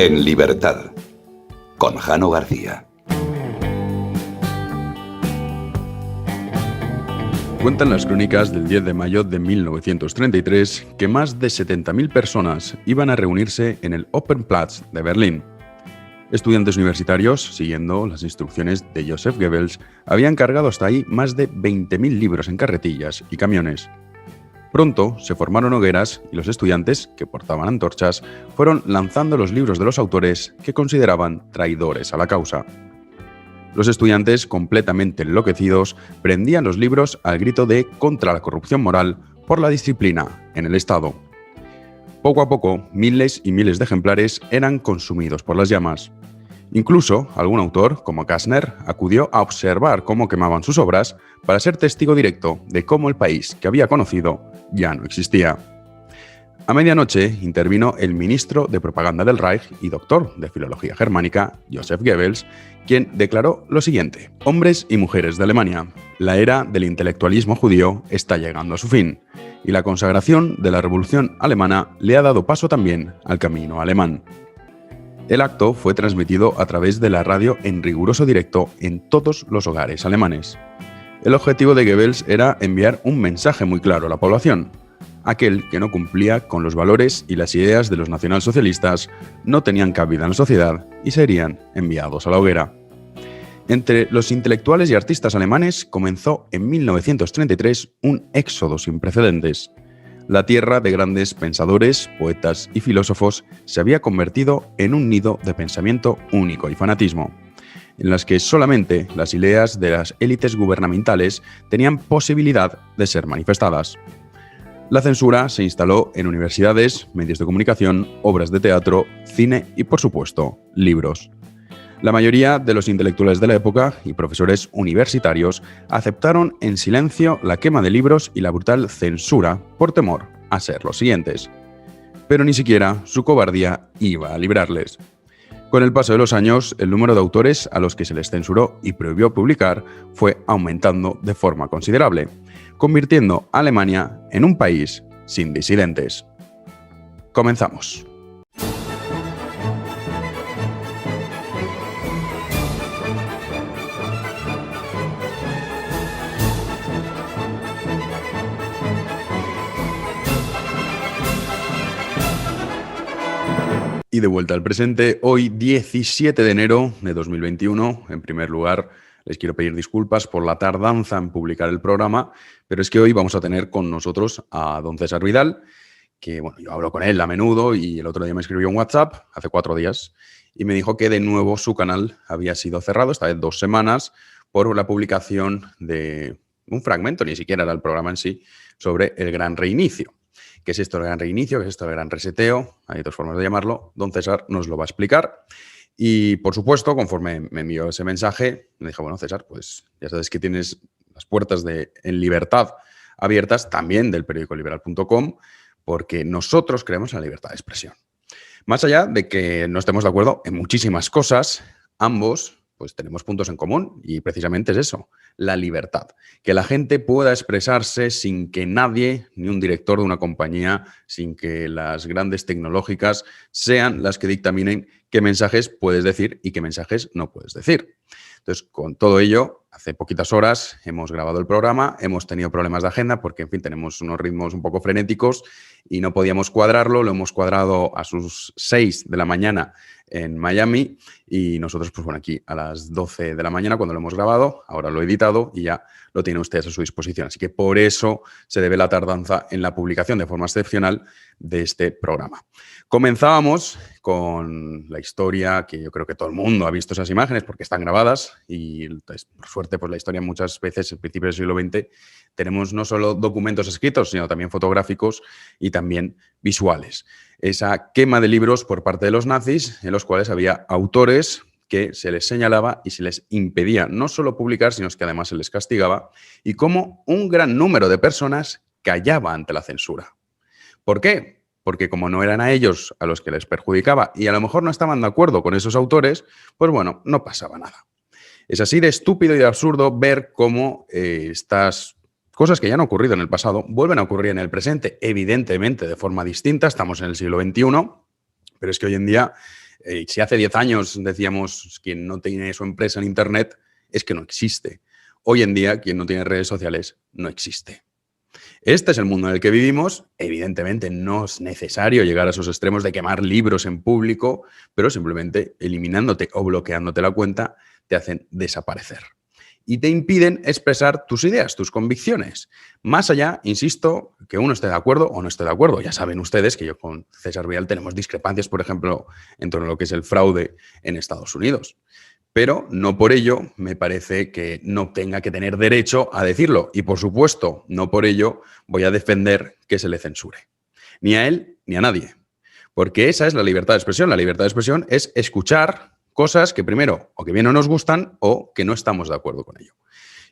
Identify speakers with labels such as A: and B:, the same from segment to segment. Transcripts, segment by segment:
A: En libertad, con Jano García.
B: Cuentan las crónicas del 10 de mayo de 1933 que más de 70.000 personas iban a reunirse en el Opernplatz de Berlín. Estudiantes universitarios, siguiendo las instrucciones de Joseph Goebbels, habían cargado hasta ahí más de 20.000 libros en carretillas y camiones. Pronto se formaron hogueras y los estudiantes, que portaban antorchas, fueron lanzando los libros de los autores que consideraban traidores a la causa. Los estudiantes, completamente enloquecidos, prendían los libros al grito de «contra la corrupción moral por la disciplina en el Estado». Poco a poco, miles y miles de ejemplares eran consumidos por las llamas. Incluso, algún autor, como Kastner, acudió a observar cómo quemaban sus obras para ser testigo directo de cómo el país que había conocido ya no existía. A medianoche intervino el ministro de Propaganda del Reich y doctor de Filología Germánica, Joseph Goebbels, quien declaró lo siguiente: «Hombres y mujeres de Alemania, la era del intelectualismo judío está llegando a su fin, y la consagración de la Revolución Alemana le ha dado paso también al camino alemán». El acto fue transmitido a través de la radio en riguroso directo en todos los hogares alemanes. El objetivo de Goebbels era enviar un mensaje muy claro a la población. Aquel que no cumplía con los valores y las ideas de los nacionalsocialistas no tenían cabida en la sociedad y serían enviados a la hoguera. Entre los intelectuales y artistas alemanes comenzó en 1933 un éxodo sin precedentes. La tierra de grandes pensadores, poetas y filósofos se había convertido en un nido de pensamiento único y fanatismo, en las que solamente las ideas de las élites gubernamentales tenían posibilidad de ser manifestadas. La censura se instaló en universidades, medios de comunicación, obras de teatro, cine y, por supuesto, libros. La mayoría de los intelectuales de la época y profesores universitarios aceptaron en silencio la quema de libros y la brutal censura por temor a ser los siguientes. Pero ni siquiera su cobardía iba a librarles. Con el paso de los años, el número de autores a los que se les censuró y prohibió publicar fue aumentando de forma considerable, convirtiendo a Alemania en un país sin disidentes. Comenzamos. Y de vuelta al presente, hoy 17 de enero de 2021. En primer lugar, les quiero pedir disculpas por la tardanza en publicar el programa, pero es que hoy vamos a tener con nosotros a don César Vidal, que bueno, yo hablo con él a menudo y el otro día me escribió un WhatsApp, hace 4 días, y me dijo que de nuevo su canal había sido cerrado, esta vez 2 semanas, por la publicación de un fragmento, ni siquiera era el programa en sí, sobre el gran reinicio. ¿Qué es esto del gran reinicio? ¿Qué es esto del gran reseteo? Hay 2 formas de llamarlo. Don César nos lo va a explicar. Y, por supuesto, conforme me envió ese mensaje, me dijo, bueno, César, pues ya sabes que tienes las puertas de En Libertad abiertas, también del periódico liberal.com, porque nosotros creemos en la libertad de expresión. Más allá de que no estemos de acuerdo en muchísimas cosas, ambos pues tenemos puntos en común y precisamente es eso, la libertad. Que la gente pueda expresarse sin que nadie, ni un director de una compañía, sin que las grandes tecnológicas sean las que dictaminen qué mensajes puedes decir y qué mensajes no puedes decir. Entonces, con todo ello, hace poquitas horas hemos grabado el programa, hemos tenido problemas de agenda porque, en fin, tenemos unos ritmos un poco frenéticos y no podíamos cuadrarlo. Lo hemos cuadrado a sus 6 de la mañana en Miami y nosotros, pues bueno, aquí a las 12 de la mañana cuando lo hemos grabado, ahora lo he editado y ya lo tienen ustedes a su disposición. Así que por eso se debe la tardanza en la publicación de forma excepcional de este programa. Comenzábamos con la historia, que yo creo que todo el mundo ha visto esas imágenes porque están grabadas y, por suerte, pues la historia muchas veces, en principio del siglo XX, tenemos no solo documentos escritos, sino también fotográficos y también visuales. Esa quema de libros por parte de los nazis, en los cuales había autores que se les señalaba y se les impedía no solo publicar, sino que además se les castigaba, y cómo un gran número de personas callaba ante la censura. ¿Por qué? Porque como no eran a ellos a los que les perjudicaba y a lo mejor no estaban de acuerdo con esos autores, pues bueno, no pasaba nada. Es así de estúpido y de absurdo ver cómo estas cosas que ya han ocurrido en el pasado vuelven a ocurrir en el presente, evidentemente de forma distinta. Estamos en el siglo XXI, pero es que hoy en día Si hace 10 años decíamos quien no tiene su empresa en Internet es que no existe. Hoy en día quien no tiene redes sociales no existe. Este es el mundo en el que vivimos. Evidentemente no es necesario llegar a esos extremos de quemar libros en público, pero simplemente eliminándote o bloqueándote la cuenta te hacen desaparecer. Y te impiden expresar tus ideas, tus convicciones. Más allá, insisto, que uno esté de acuerdo o no esté de acuerdo. Ya saben ustedes que yo con César Vidal tenemos discrepancias, por ejemplo, en torno a lo que es el fraude en Estados Unidos. Pero no por ello me parece que no tenga que tener derecho a decirlo. Y, por supuesto, no por ello voy a defender que se le censure. Ni a él ni a nadie. Porque esa es la libertad de expresión. La libertad de expresión es escuchar cosas que primero o que bien no nos gustan o que no estamos de acuerdo con ello.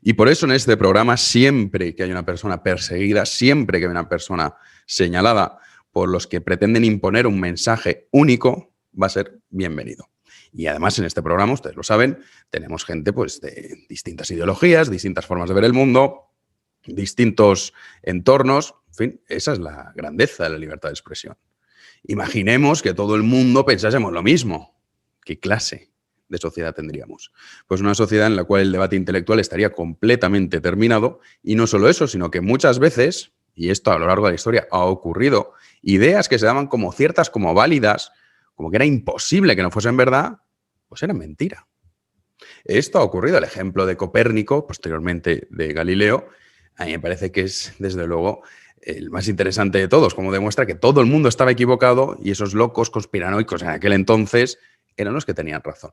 B: Y por eso en este programa, siempre que hay una persona perseguida, siempre que hay una persona señalada por los que pretenden imponer un mensaje único, va a ser bienvenido. Y además en este programa, ustedes lo saben, tenemos gente pues, de distintas ideologías, distintas formas de ver el mundo, distintos entornos. En fin, esa es la grandeza de la libertad de expresión. Imaginemos que todo el mundo pensásemos lo mismo. ¿Qué clase de sociedad tendríamos? Pues una sociedad en la cual el debate intelectual estaría completamente terminado y no solo eso, sino que muchas veces, y esto a lo largo de la historia ha ocurrido, ideas que se daban como ciertas, como válidas, como que era imposible que no fuesen verdad, pues eran mentira. Esto ha ocurrido, el ejemplo de Copérnico, posteriormente de Galileo, a mí me parece que es, desde luego, el más interesante de todos, como demuestra que todo el mundo estaba equivocado y esos locos conspiranoicos en aquel entonces eran los que tenían razón.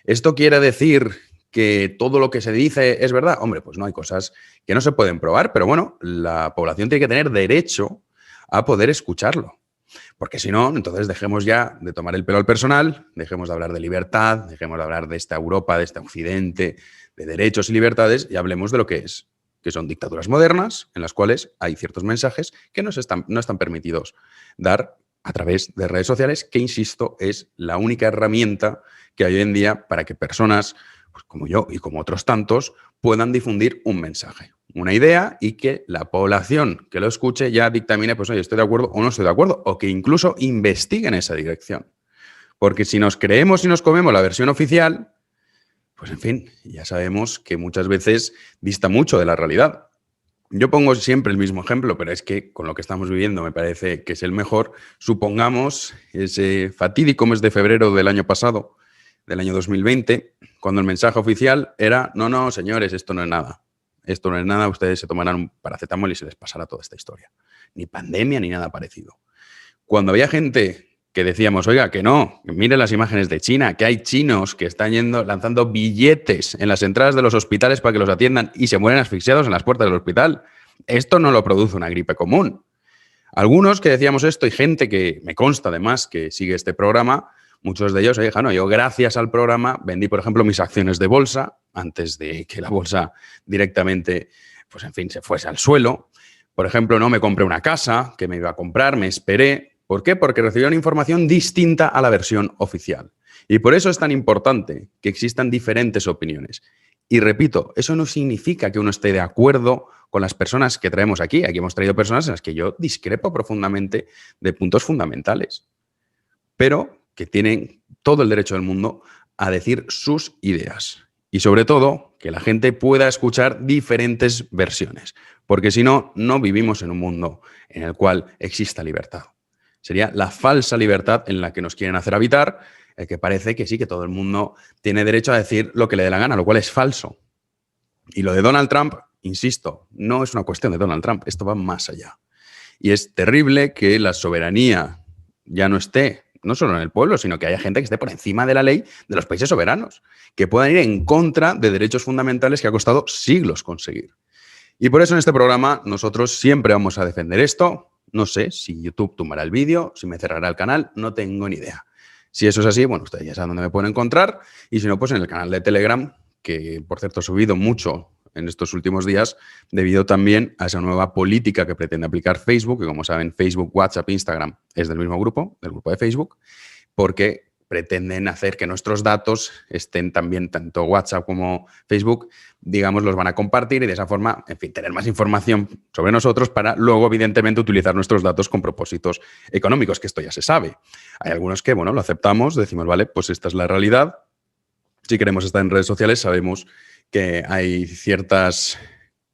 B: ¿Esto quiere decir que todo lo que se dice es verdad? Hombre, pues no, hay cosas que no se pueden probar, pero bueno, la población tiene que tener derecho a poder escucharlo. Porque si no, entonces dejemos ya de tomar el pelo al personal, dejemos de hablar de libertad, dejemos de hablar de esta Europa, de este Occidente, de derechos y libertades y hablemos de lo que es, que son dictaduras modernas en las cuales hay ciertos mensajes que no están permitidos dar a través de redes sociales, que, insisto, es la única herramienta que hay hoy en día para que personas pues, como yo y como otros tantos puedan difundir un mensaje, una idea y que la población que lo escuche ya dictamine, pues oye, estoy de acuerdo o no estoy de acuerdo, o que incluso investigue en esa dirección. Porque si nos creemos y nos comemos la versión oficial, pues en fin, ya sabemos que muchas veces dista mucho de la realidad. Yo pongo siempre el mismo ejemplo, pero es que con lo que estamos viviendo me parece que es el mejor. Supongamos ese fatídico mes de febrero del año pasado, del año 2020, cuando el mensaje oficial era, no, señores, esto no es nada. Esto no es nada, ustedes se tomarán un paracetamol y se les pasará toda esta historia. Ni pandemia ni nada parecido. Cuando había gente que decíamos, oiga, que no, que mire las imágenes de China, que hay chinos que están lanzando billetes en las entradas de los hospitales para que los atiendan y se mueren asfixiados en las puertas del hospital. Esto no lo produce una gripe común. Algunos que decíamos esto y gente que me consta además que sigue este programa, muchos de ellos, oye, no, yo gracias al programa vendí, por ejemplo, mis acciones de bolsa antes de que la bolsa directamente, pues en fin, se fuese al suelo. Por ejemplo, no me compré una casa que me iba a comprar, me esperé. ¿Por qué? Porque recibieron información distinta a la versión oficial. Y por eso es tan importante que existan diferentes opiniones. Y repito, eso no significa que uno esté de acuerdo con las personas que traemos aquí. Aquí hemos traído personas en las que yo discrepo profundamente de puntos fundamentales, pero que tienen todo el derecho del mundo a decir sus ideas. Y sobre todo, que la gente pueda escuchar diferentes versiones. Porque si no, no vivimos en un mundo en el cual exista libertad. Sería la falsa libertad en la que nos quieren hacer habitar, el que parece que sí, que todo el mundo tiene derecho a decir lo que le dé la gana, lo cual es falso. Y lo de Donald Trump, insisto, no es una cuestión de Donald Trump, esto va más allá. Y es terrible que la soberanía ya no esté, no solo en el pueblo, sino que haya gente que esté por encima de la ley de los países soberanos, que puedan ir en contra de derechos fundamentales que ha costado siglos conseguir. Y por eso en este programa nosotros siempre vamos a defender esto. No sé si YouTube tumbará el vídeo, si me cerrará el canal, no tengo ni idea. Si eso es así, bueno, ustedes ya saben dónde me pueden encontrar. Y si no, pues en el canal de Telegram, que por cierto he subido mucho en estos últimos días, debido también a esa nueva política que pretende aplicar Facebook, que como saben, Facebook, WhatsApp, Instagram es del mismo grupo, del grupo de Facebook, porque pretenden hacer que nuestros datos estén también, tanto WhatsApp como Facebook, digamos, los van a compartir y de esa forma, en fin, tener más información sobre nosotros para luego, evidentemente, utilizar nuestros datos con propósitos económicos, que esto ya se sabe. Hay algunos que, bueno, lo aceptamos, decimos, vale, pues esta es la realidad. Si queremos estar en redes sociales, sabemos que hay ciertas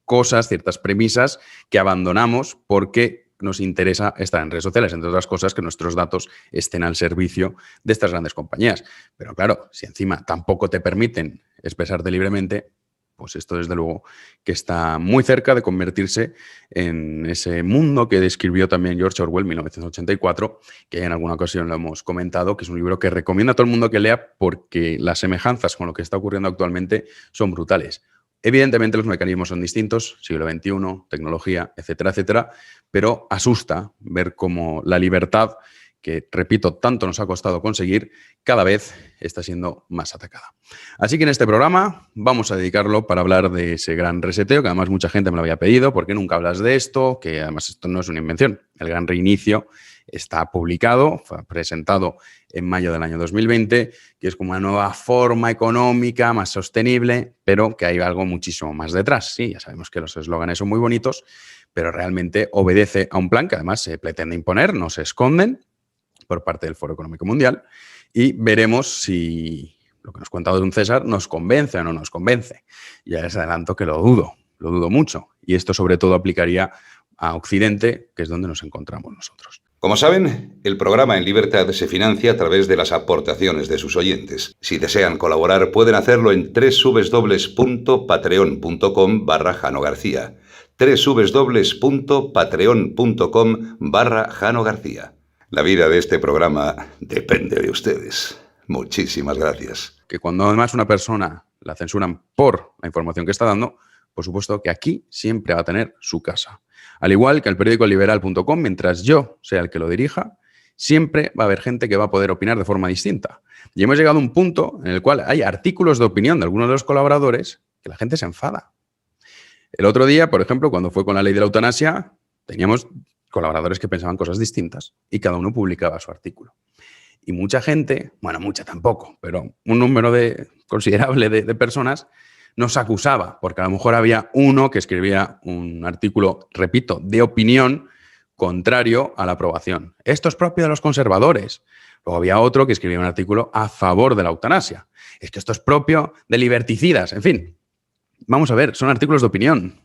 B: cosas, ciertas premisas que abandonamos porque nos interesa estar en redes sociales, entre otras cosas, que nuestros datos estén al servicio de estas grandes compañías. Pero claro, si encima tampoco te permiten expresarte libremente, pues esto desde luego que está muy cerca de convertirse en ese mundo que describió también George Orwell en 1984, que en alguna ocasión lo hemos comentado, que es un libro que recomiendo a todo el mundo que lea porque las semejanzas con lo que está ocurriendo actualmente son brutales. Evidentemente los mecanismos son distintos, siglo XXI, tecnología, etcétera, etcétera, pero asusta ver cómo la libertad, que, repito, tanto nos ha costado conseguir, cada vez está siendo más atacada. Así que en este programa vamos a dedicarlo para hablar de ese gran reseteo, que además mucha gente me lo había pedido, ¿por qué nunca hablas de esto? Que además esto no es una invención. El gran reinicio está publicado, fue presentado en mayo del año 2020, que es como una nueva forma económica más sostenible, pero que hay algo muchísimo más detrás. Sí, ya sabemos que los eslóganes son muy bonitos, pero realmente obedece a un plan que además se pretende imponer, no se esconden, por parte del Foro Económico Mundial, y veremos si lo que nos cuenta don César nos convence o no nos convence. Ya les adelanto que lo dudo mucho, y esto sobre todo aplicaría a Occidente, que es donde nos encontramos nosotros.
A: Como saben, el programa En Libertad se financia a través de las aportaciones de sus oyentes. Si desean colaborar, pueden hacerlo en www.patreon.com/Jano García. www.patreon.com/Jano García. La vida de este programa depende de ustedes. Muchísimas gracias.
B: Que cuando además una persona la censuran por la información que está dando, por supuesto que aquí siempre va a tener su casa. Al igual que el periódico liberal.com, mientras yo sea el que lo dirija, siempre va a haber gente que va a poder opinar de forma distinta. Y hemos llegado a un punto en el cual hay artículos de opinión de algunos de los colaboradores que la gente se enfada. El otro día, por ejemplo, cuando fue con la ley de la eutanasia, teníamos colaboradores que pensaban cosas distintas y cada uno publicaba su artículo. Y mucha gente, bueno, mucha tampoco, pero un número considerable de personas nos acusaba, porque a lo mejor había uno que escribía un artículo, repito, de opinión contrario a la aprobación. Esto es propio de los conservadores. Luego había otro que escribía un artículo a favor de la eutanasia. Es que esto es propio de liberticidas. En fin, vamos a ver, son artículos de opinión.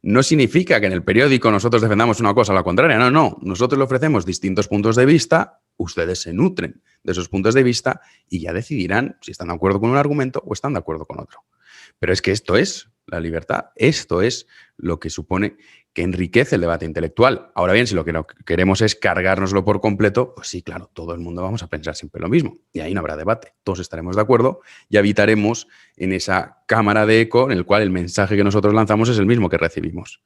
B: No significa que en el periódico nosotros defendamos una cosa o la contraria. No. Nosotros le ofrecemos distintos puntos de vista, ustedes se nutren de esos puntos de vista y ya decidirán si están de acuerdo con un argumento o están de acuerdo con otro. Pero es que esto es la libertad, esto es lo que supone que enriquece el debate intelectual. Ahora bien, si lo que queremos es cargárnoslo por completo, pues sí, claro, todo el mundo vamos a pensar siempre lo mismo y ahí no habrá debate. Todos estaremos de acuerdo y habitaremos en esa cámara de eco en el cual el mensaje que nosotros lanzamos es el mismo que recibimos.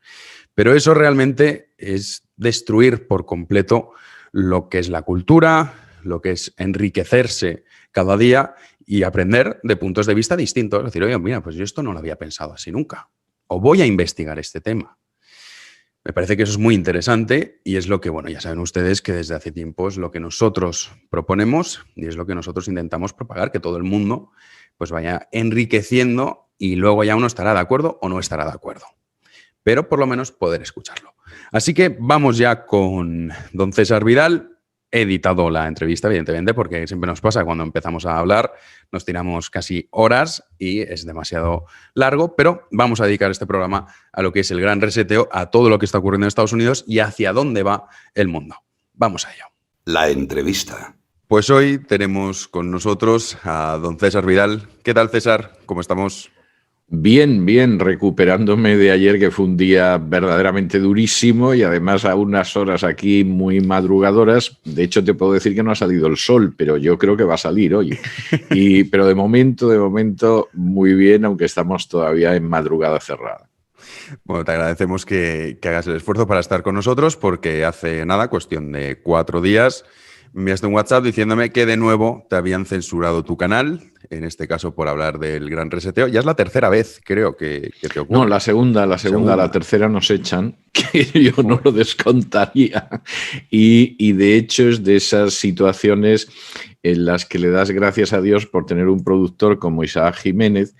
B: Pero eso realmente es destruir por completo lo que es la cultura, lo que es enriquecerse cada día y aprender de puntos de vista distintos. Es decir, oye, mira, pues yo esto no lo había pensado así nunca. O voy a investigar este tema. Me parece que eso es muy interesante y es lo que, bueno, ya saben ustedes que desde hace tiempo es lo que nosotros proponemos y es lo que nosotros intentamos propagar, que todo el mundo pues vaya enriqueciendo y luego ya uno estará de acuerdo o no estará de acuerdo. Pero por lo menos poder escucharlo. Así que vamos ya con don César Vidal. He editado la entrevista, evidentemente, porque siempre nos pasa cuando empezamos a hablar, nos tiramos casi horas y es demasiado largo, pero vamos a dedicar este programa a lo que es el gran reseteo, a todo lo que está ocurriendo en Estados Unidos y hacia dónde va el mundo. Vamos a ello.
A: La entrevista.
B: Pues hoy tenemos con nosotros a don César Vidal. ¿Qué tal, César? ¿Cómo estamos?
C: Bien, recuperándome de ayer, que fue un día verdaderamente durísimo y además a unas horas aquí muy madrugadoras. De hecho, te puedo decir que no ha salido el sol, pero yo creo que va a salir hoy. Pero de momento, muy bien, aunque estamos todavía en madrugada cerrada.
B: Bueno, te agradecemos que hagas el esfuerzo para estar con nosotros porque hace nada, cuestión de 4 días, me enviaste un WhatsApp diciéndome que de nuevo te habían censurado tu canal, en este caso por hablar del gran reseteo. Ya es la tercera vez, creo, que te ocurre.
C: No, la segunda, la tercera nos echan, que yo no lo descontaría. Y de hecho es de esas situaciones en las que le das gracias a Dios por tener un productor como Isaac Jiménez,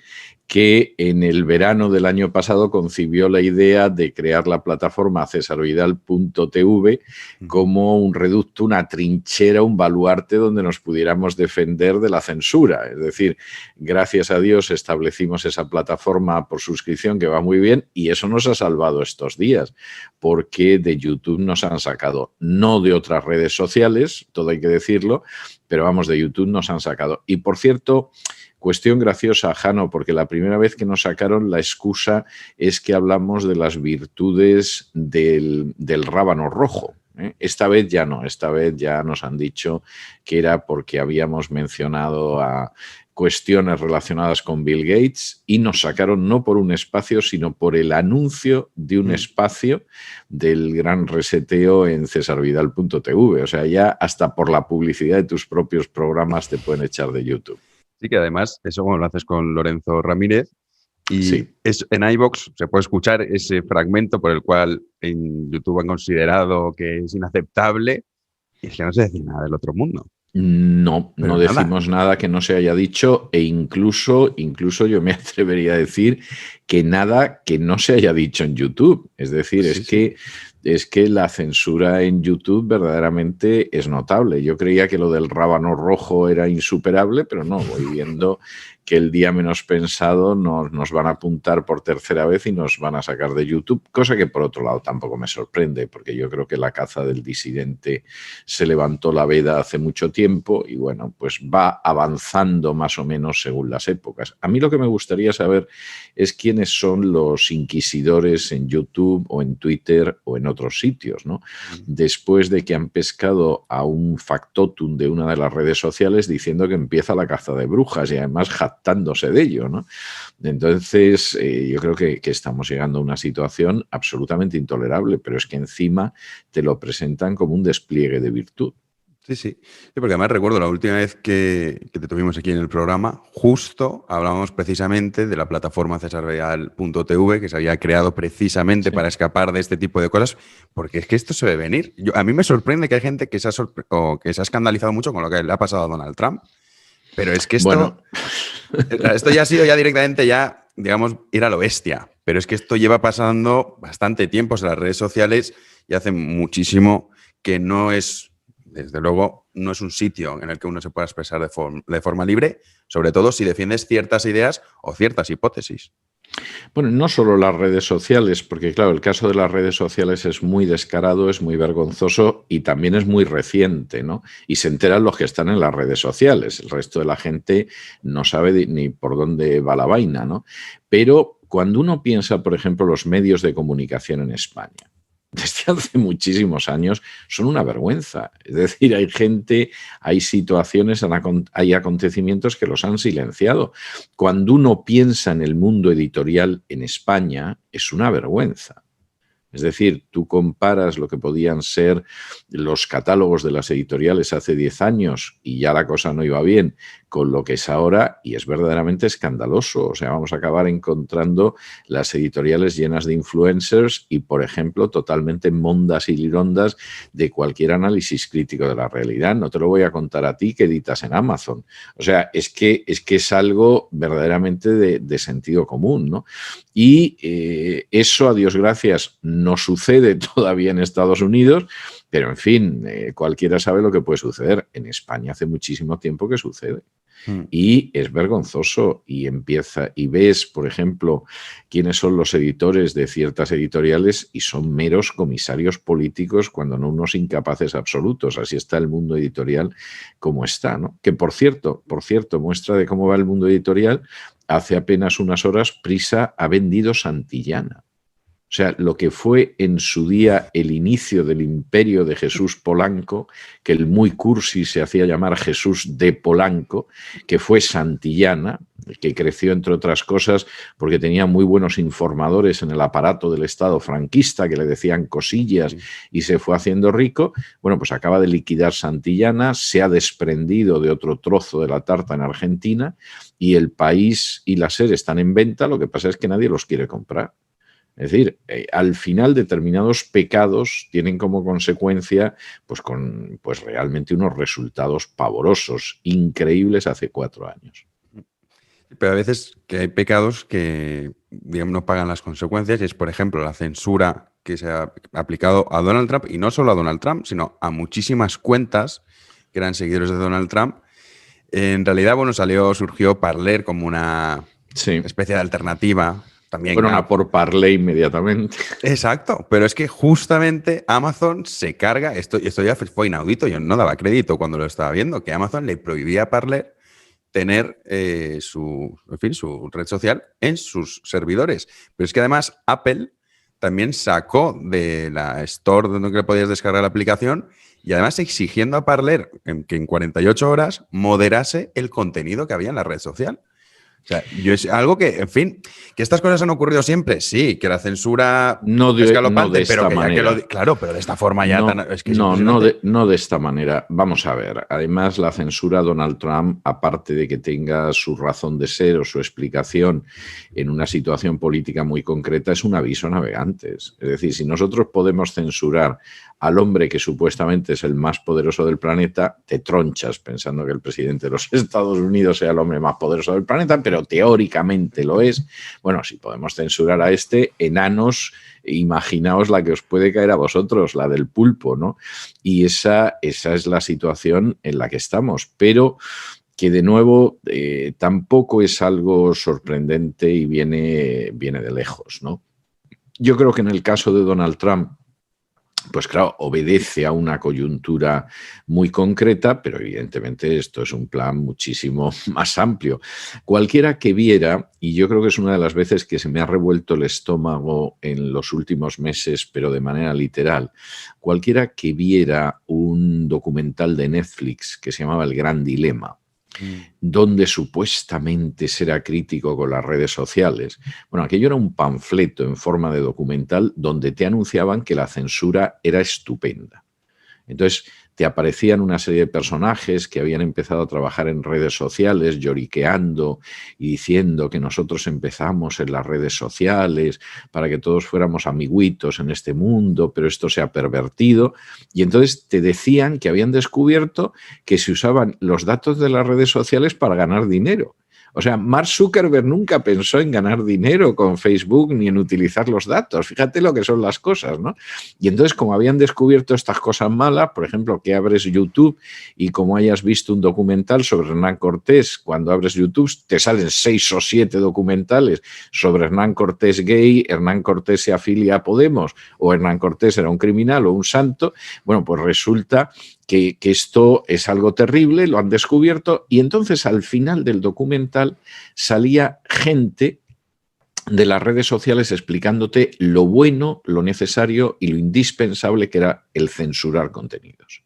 C: que en el verano del año pasado concibió la idea de crear la plataforma cesarvidal.tv como un reducto, una trinchera, un baluarte donde nos pudiéramos defender de la censura. Es decir, gracias a Dios establecimos esa plataforma por suscripción que va muy bien y eso nos ha salvado estos días, porque de YouTube nos han sacado, no de otras redes sociales, todo hay que decirlo, pero vamos, de YouTube nos han sacado. Y por cierto, cuestión graciosa, Jano, porque la primera vez que nos sacaron la excusa es que hablamos de las virtudes del rábano rojo. Esta vez ya no, esta vez ya nos han dicho que era porque habíamos mencionado a cuestiones relacionadas con Bill Gates y nos sacaron no por un espacio, sino por el anuncio de un espacio del gran reseteo en cesarvidal.tv. O sea, ya hasta por la publicidad de tus propios programas te pueden echar de YouTube.
B: Sí, que además, eso como lo haces con Lorenzo Ramírez, y
C: sí.
B: En iVoox se puede escuchar ese fragmento por el cual en YouTube han considerado que es inaceptable, y es que no se decir nada del otro mundo.
C: No, pero no decimos nada que no se haya dicho e incluso yo me atrevería a decir que nada que no se haya dicho en YouTube. Es decir, es que la censura en YouTube verdaderamente es notable. Yo creía que lo del rábano rojo era insuperable, pero no, voy viendo que el día menos pensado nos van a apuntar por tercera vez y nos van a sacar de YouTube, cosa que por otro lado tampoco me sorprende, porque yo creo que la caza del disidente se levantó la veda hace mucho tiempo y bueno, pues va avanzando más o menos según las épocas. A mí lo que me gustaría saber es quiénes son los inquisidores en YouTube o en Twitter o en otros sitios, ¿no? Después de que han pescado a un factotum de una de las redes sociales diciendo que empieza la caza de brujas y además jactándose de ello, ¿no? Entonces, yo creo que estamos llegando a una situación absolutamente intolerable, pero es que encima te lo presentan como un despliegue de virtud.
B: Sí, porque además recuerdo la última vez que te tuvimos aquí en el programa, justo hablábamos precisamente de la plataforma cesarvidal.tv que se había creado precisamente para escapar de este tipo de cosas, porque es que esto se ve venir. A mí me sorprende que hay gente que se ha escandalizado mucho con lo que le ha pasado a Donald Trump, pero es que esto ya ha sido directamente digamos, ir a lo bestia, pero es que esto lleva pasando bastante tiempo en las redes sociales y hace muchísimo que no es... Desde luego, no es un sitio en el que uno se pueda expresar de forma libre, sobre todo si defiendes ciertas ideas o ciertas hipótesis.
C: Bueno, no solo las redes sociales, porque claro, el caso de las redes sociales es muy descarado, es muy vergonzoso y también es muy reciente, ¿no? Y se enteran los que están en las redes sociales. El resto de la gente no sabe ni por dónde va la vaina, ¿no? Pero cuando uno piensa, por ejemplo, los medios de comunicación en España, desde hace muchísimos años son una vergüenza. Es decir, hay situaciones, hay acontecimientos que los han silenciado. Cuando uno piensa en el mundo editorial en España, es una vergüenza. Es decir, tú comparas lo que podían ser los catálogos de las editoriales hace 10 años y ya la cosa no iba bien con lo que es ahora y es verdaderamente escandaloso. O sea, vamos a acabar encontrando las editoriales llenas de influencers y, por ejemplo, totalmente mondas y lirondas de cualquier análisis crítico de la realidad. No te lo voy a contar a ti que editas en Amazon. O sea, es que es algo verdaderamente de sentido común, ¿no? Y eso, a Dios gracias, no sucede todavía en Estados Unidos, pero en fin, cualquiera sabe lo que puede suceder. En España hace muchísimo tiempo que sucede. Y es vergonzoso y ves, por ejemplo, quiénes son los editores de ciertas editoriales y son meros comisarios políticos cuando no unos incapaces absolutos. Así está el mundo editorial como está, ¿no? Que por cierto, muestra de cómo va el mundo editorial, hace apenas unas horas Prisa ha vendido Santillana. O O sea, lo que fue en su día el inicio del imperio de Jesús Polanco, que el muy cursi se hacía llamar Jesús de Polanco, que fue Santillana, que creció, entre otras cosas, porque tenía muy buenos informadores en el aparato del Estado franquista que le decían cosillas y se fue haciendo rico. Bueno, pues acaba de liquidar Santillana, se ha desprendido de otro trozo de la tarta en Argentina y El País y la SER están en venta, lo que pasa es que nadie los quiere comprar. Es decir, al final determinados pecados tienen como consecuencia pues realmente unos resultados pavorosos, increíbles hace 4 años.
B: Pero a veces que hay pecados que, digamos, no pagan las consecuencias, y es, por ejemplo, la censura que se ha aplicado a Donald Trump, y no solo a Donald Trump, sino a muchísimas cuentas que eran seguidores de Donald Trump. En realidad, bueno, surgió Parler como una especie de alternativa. También,
C: fueron a por Parler inmediatamente.
B: Exacto, pero es que justamente Amazon se carga, esto ya fue inaudito, yo no daba crédito cuando lo estaba viendo, que Amazon le prohibía a Parler tener su red social en sus servidores. Pero es que además Apple también sacó de la Store donde le podías descargar la aplicación y además exigiendo a Parler que en 48 horas moderase el contenido que había en la red social. O sea, es algo que, en fin, que estas cosas han ocurrido siempre. Sí, que la censura
C: no de,
B: es galopante,
C: no de esta
B: pero que
C: manera.
B: Ya que claro, pero de esta forma ya...
C: No de esta manera. Vamos a ver. Además, la censura a Donald Trump, aparte de que tenga su razón de ser o su explicación en una situación política muy concreta, es un aviso a navegantes. Es decir, si nosotros podemos censurar al hombre que supuestamente es el más poderoso del planeta, te tronchas pensando que el presidente de los Estados Unidos sea el hombre más poderoso del planeta, pero teóricamente lo es. Bueno, si podemos censurar a este, enanos, imaginaos la que os puede caer a vosotros, la del pulpo, ¿no? Y esa es la situación en la que estamos, pero que de nuevo tampoco es algo sorprendente y viene de lejos, ¿no? Yo creo que en el caso de Donald Trump, pues claro, obedece a una coyuntura muy concreta, pero evidentemente esto es un plan muchísimo más amplio. Cualquiera que viera, y yo creo que es una de las veces que se me ha revuelto el estómago en los últimos meses, pero de manera literal, cualquiera que viera un documental de Netflix que se llamaba El Gran Dilema, donde supuestamente será crítico con las redes sociales. Bueno, aquello era un panfleto en forma de documental donde te anunciaban que la censura era estupenda. Entonces, te aparecían una serie de personajes que habían empezado a trabajar en redes sociales, lloriqueando y diciendo que nosotros empezamos en las redes sociales para que todos fuéramos amiguitos en este mundo, pero esto se ha pervertido. Y entonces te decían que habían descubierto que se usaban los datos de las redes sociales para ganar dinero. O sea, Mark Zuckerberg nunca pensó en ganar dinero con Facebook ni en utilizar los datos. Fíjate lo que son las cosas, ¿no? Y entonces, como habían descubierto estas cosas malas, por ejemplo, que abres YouTube y como hayas visto un documental sobre Hernán Cortés, cuando abres YouTube te salen 6 o 7 documentales sobre Hernán Cortés gay, Hernán Cortés se afilia a Podemos o Hernán Cortés era un criminal o un santo. Bueno, pues resulta que esto es algo terrible, lo han descubierto, y entonces al final del documental salía gente de las redes sociales explicándote lo bueno, lo necesario y lo indispensable que era el censurar contenidos.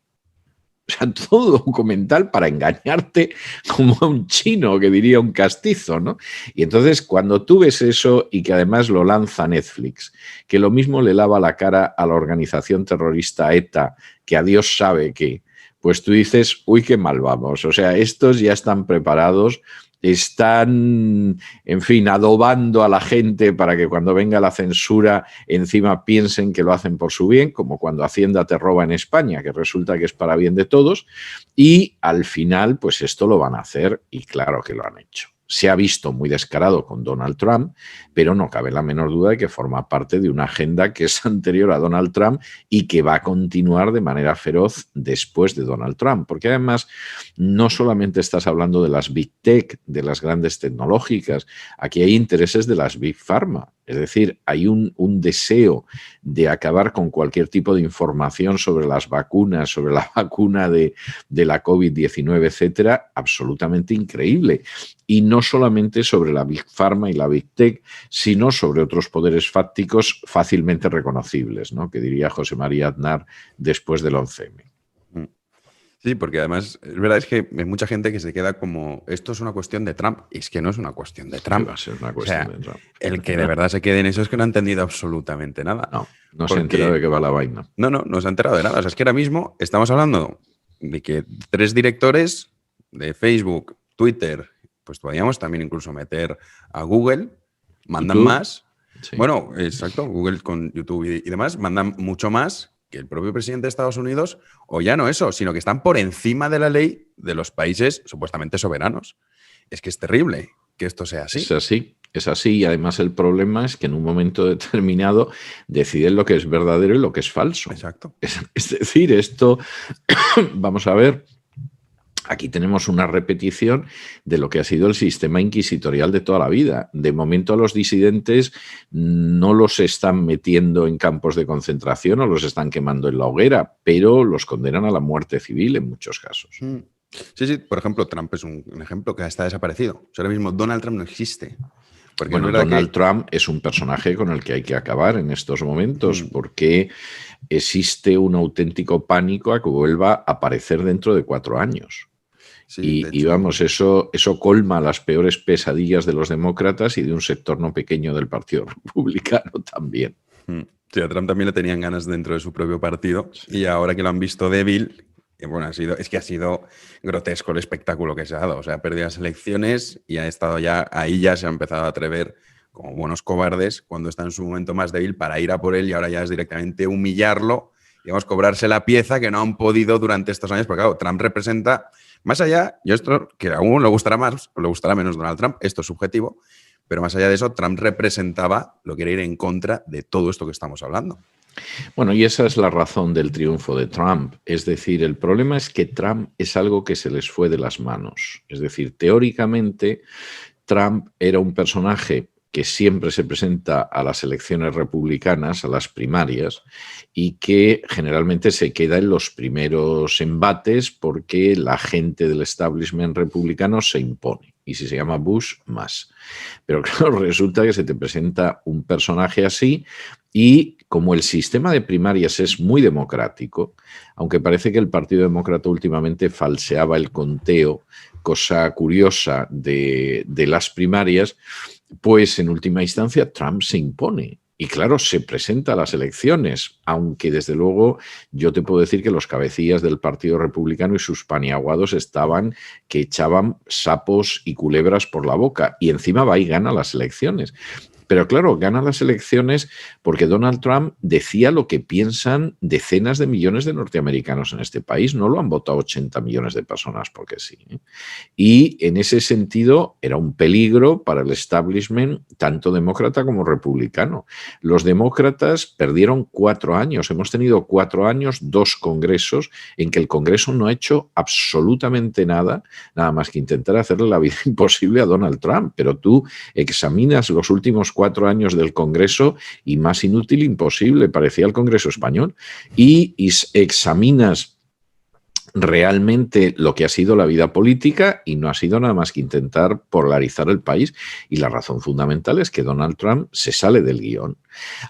C: O sea, todo documental para engañarte como a un chino, que diría un castizo, ¿no? Y entonces cuando tú ves eso y que además lo lanza Netflix, que lo mismo le lava la cara a la organización terrorista ETA, que a Dios sabe que, pues tú dices, uy, qué mal vamos. O sea, estos ya están preparados, están, en fin, adobando a la gente para que cuando venga la censura encima piensen que lo hacen por su bien, como cuando Hacienda te roba en España, que resulta que es para bien de todos, y al final, pues esto lo van a hacer y claro que lo han hecho. Se ha visto muy descarado con Donald Trump, pero no cabe la menor duda de que forma parte de una agenda que es anterior a Donald Trump y que va a continuar de manera feroz después de Donald Trump. Porque además no solamente estás hablando de las Big Tech, de las grandes tecnológicas, aquí hay intereses de las Big Pharma. Es decir, hay un deseo de acabar con cualquier tipo de información sobre las vacunas, sobre la vacuna de la COVID-19, etcétera, absolutamente increíble. Y no solamente sobre la Big Pharma y la Big Tech, sino sobre otros poderes fácticos fácilmente reconocibles, ¿no? Que diría José María Aznar después del 11M.
B: Sí, porque además, es verdad, es que hay mucha gente que se queda como, esto es una cuestión de Trump, y es que no es una cuestión de Trump.
C: Va a ser una cuestión de Trump.
B: El que de verdad se quede en eso es que no ha entendido absolutamente nada.
C: No se ha enterado de qué va la vaina.
B: No se ha enterado de nada. O sea, es que ahora mismo estamos hablando de que 3 directores de Facebook, Twitter, pues podríamos también incluso meter a Google, mandan
C: YouTube.
B: más. Sí. Bueno, exacto, Google con YouTube y demás, mandan mucho más que el propio presidente de Estados Unidos, o ya no eso, sino que están por encima de la ley de los países supuestamente soberanos. Es que es terrible que esto sea así.
C: Es así, y además el problema es que en un momento determinado deciden lo que es verdadero y lo que es falso.
B: Exacto.
C: Es decir, esto, vamos a ver, aquí tenemos una repetición de lo que ha sido el sistema inquisitorial de toda la vida. De momento a los disidentes no los están metiendo en campos de concentración o los están quemando en la hoguera, pero los condenan a la muerte civil en muchos casos.
B: Sí, por ejemplo, Trump es un ejemplo que está desaparecido. O sea, ahora mismo Donald Trump no existe.
C: Porque bueno, Donald Trump es un personaje con el que hay que acabar en estos momentos porque existe un auténtico pánico a que vuelva a aparecer dentro de 4 años. Sí, y vamos, eso colma las peores pesadillas de los demócratas y de un sector no pequeño del Partido Republicano también.
B: Sí, a Trump también le tenían ganas dentro de su propio partido y ahora que lo han visto débil, bueno, ha sido grotesco el espectáculo que se ha dado. O sea, ha perdido las elecciones y ha estado ahí ya se ha empezado a atrever como buenos cobardes cuando está en su momento más débil para ir a por él y ahora ya es directamente humillarlo, digamos, cobrarse la pieza que no han podido durante estos años, porque claro, Trump representa, más allá, yo esto, que a uno le gustará más o le gustará menos Donald Trump, esto es subjetivo, pero más allá de eso, Trump representaba lo que era ir en contra de todo esto que estamos hablando.
C: Bueno, y esa es la razón del triunfo de Trump. Es decir, el problema es que Trump es algo que se les fue de las manos. Es decir, teóricamente, Trump era un personaje que siempre se presenta a las elecciones republicanas, a las primarias, y que generalmente se queda en los primeros embates porque la gente del establishment republicano se impone. Y si se llama Bush, más. Pero claro, resulta que se te presenta un personaje así y como el sistema de primarias es muy democrático, aunque parece que el Partido Demócrata últimamente falseaba el conteo, cosa curiosa de las primarias, pues en última instancia Trump se impone. Y claro, se presenta a las elecciones, aunque desde luego yo te puedo decir que los cabecillas del Partido Republicano y sus paniaguados estaban que echaban sapos y culebras por la boca y encima va y gana las elecciones. Pero claro, gana las elecciones porque Donald Trump decía lo que piensan decenas de millones de norteamericanos en este país. No lo han votado 80 millones de personas porque sí. Y en ese sentido era un peligro para el establishment, tanto demócrata como republicano. Los demócratas perdieron 4 años. Hemos tenido 4 años, 2 congresos, en que el Congreso no ha hecho absolutamente nada más que intentar hacerle la vida imposible a Donald Trump. Pero tú examinas los últimos 4 años del Congreso y más inútil imposible, parecía el Congreso español, y examinas realmente lo que ha sido la vida política y no ha sido nada más que intentar polarizar el país y la razón fundamental es que Donald Trump se sale del guión.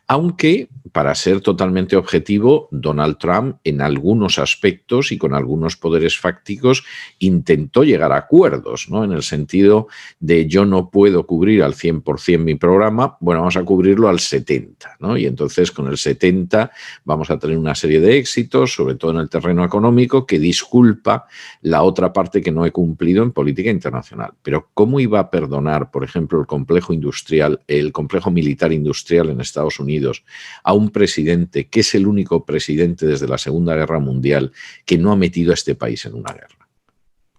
C: Aunque, para ser totalmente objetivo, Donald Trump en algunos aspectos y con algunos poderes fácticos intentó llegar a acuerdos, ¿no? En el sentido de yo no puedo cubrir al 100% mi programa, bueno, vamos a cubrirlo al 70%, ¿no? Y entonces con el 70% vamos a tener una serie de éxitos, sobre todo en el terreno económico, que disculpa la otra parte que no he cumplido en política internacional. Pero ¿cómo iba a perdonar, por ejemplo, el complejo industrial, el complejo militar industrial en Estados Unidos a un presidente que es el único presidente desde la Segunda Guerra Mundial que no ha metido a este país en una guerra?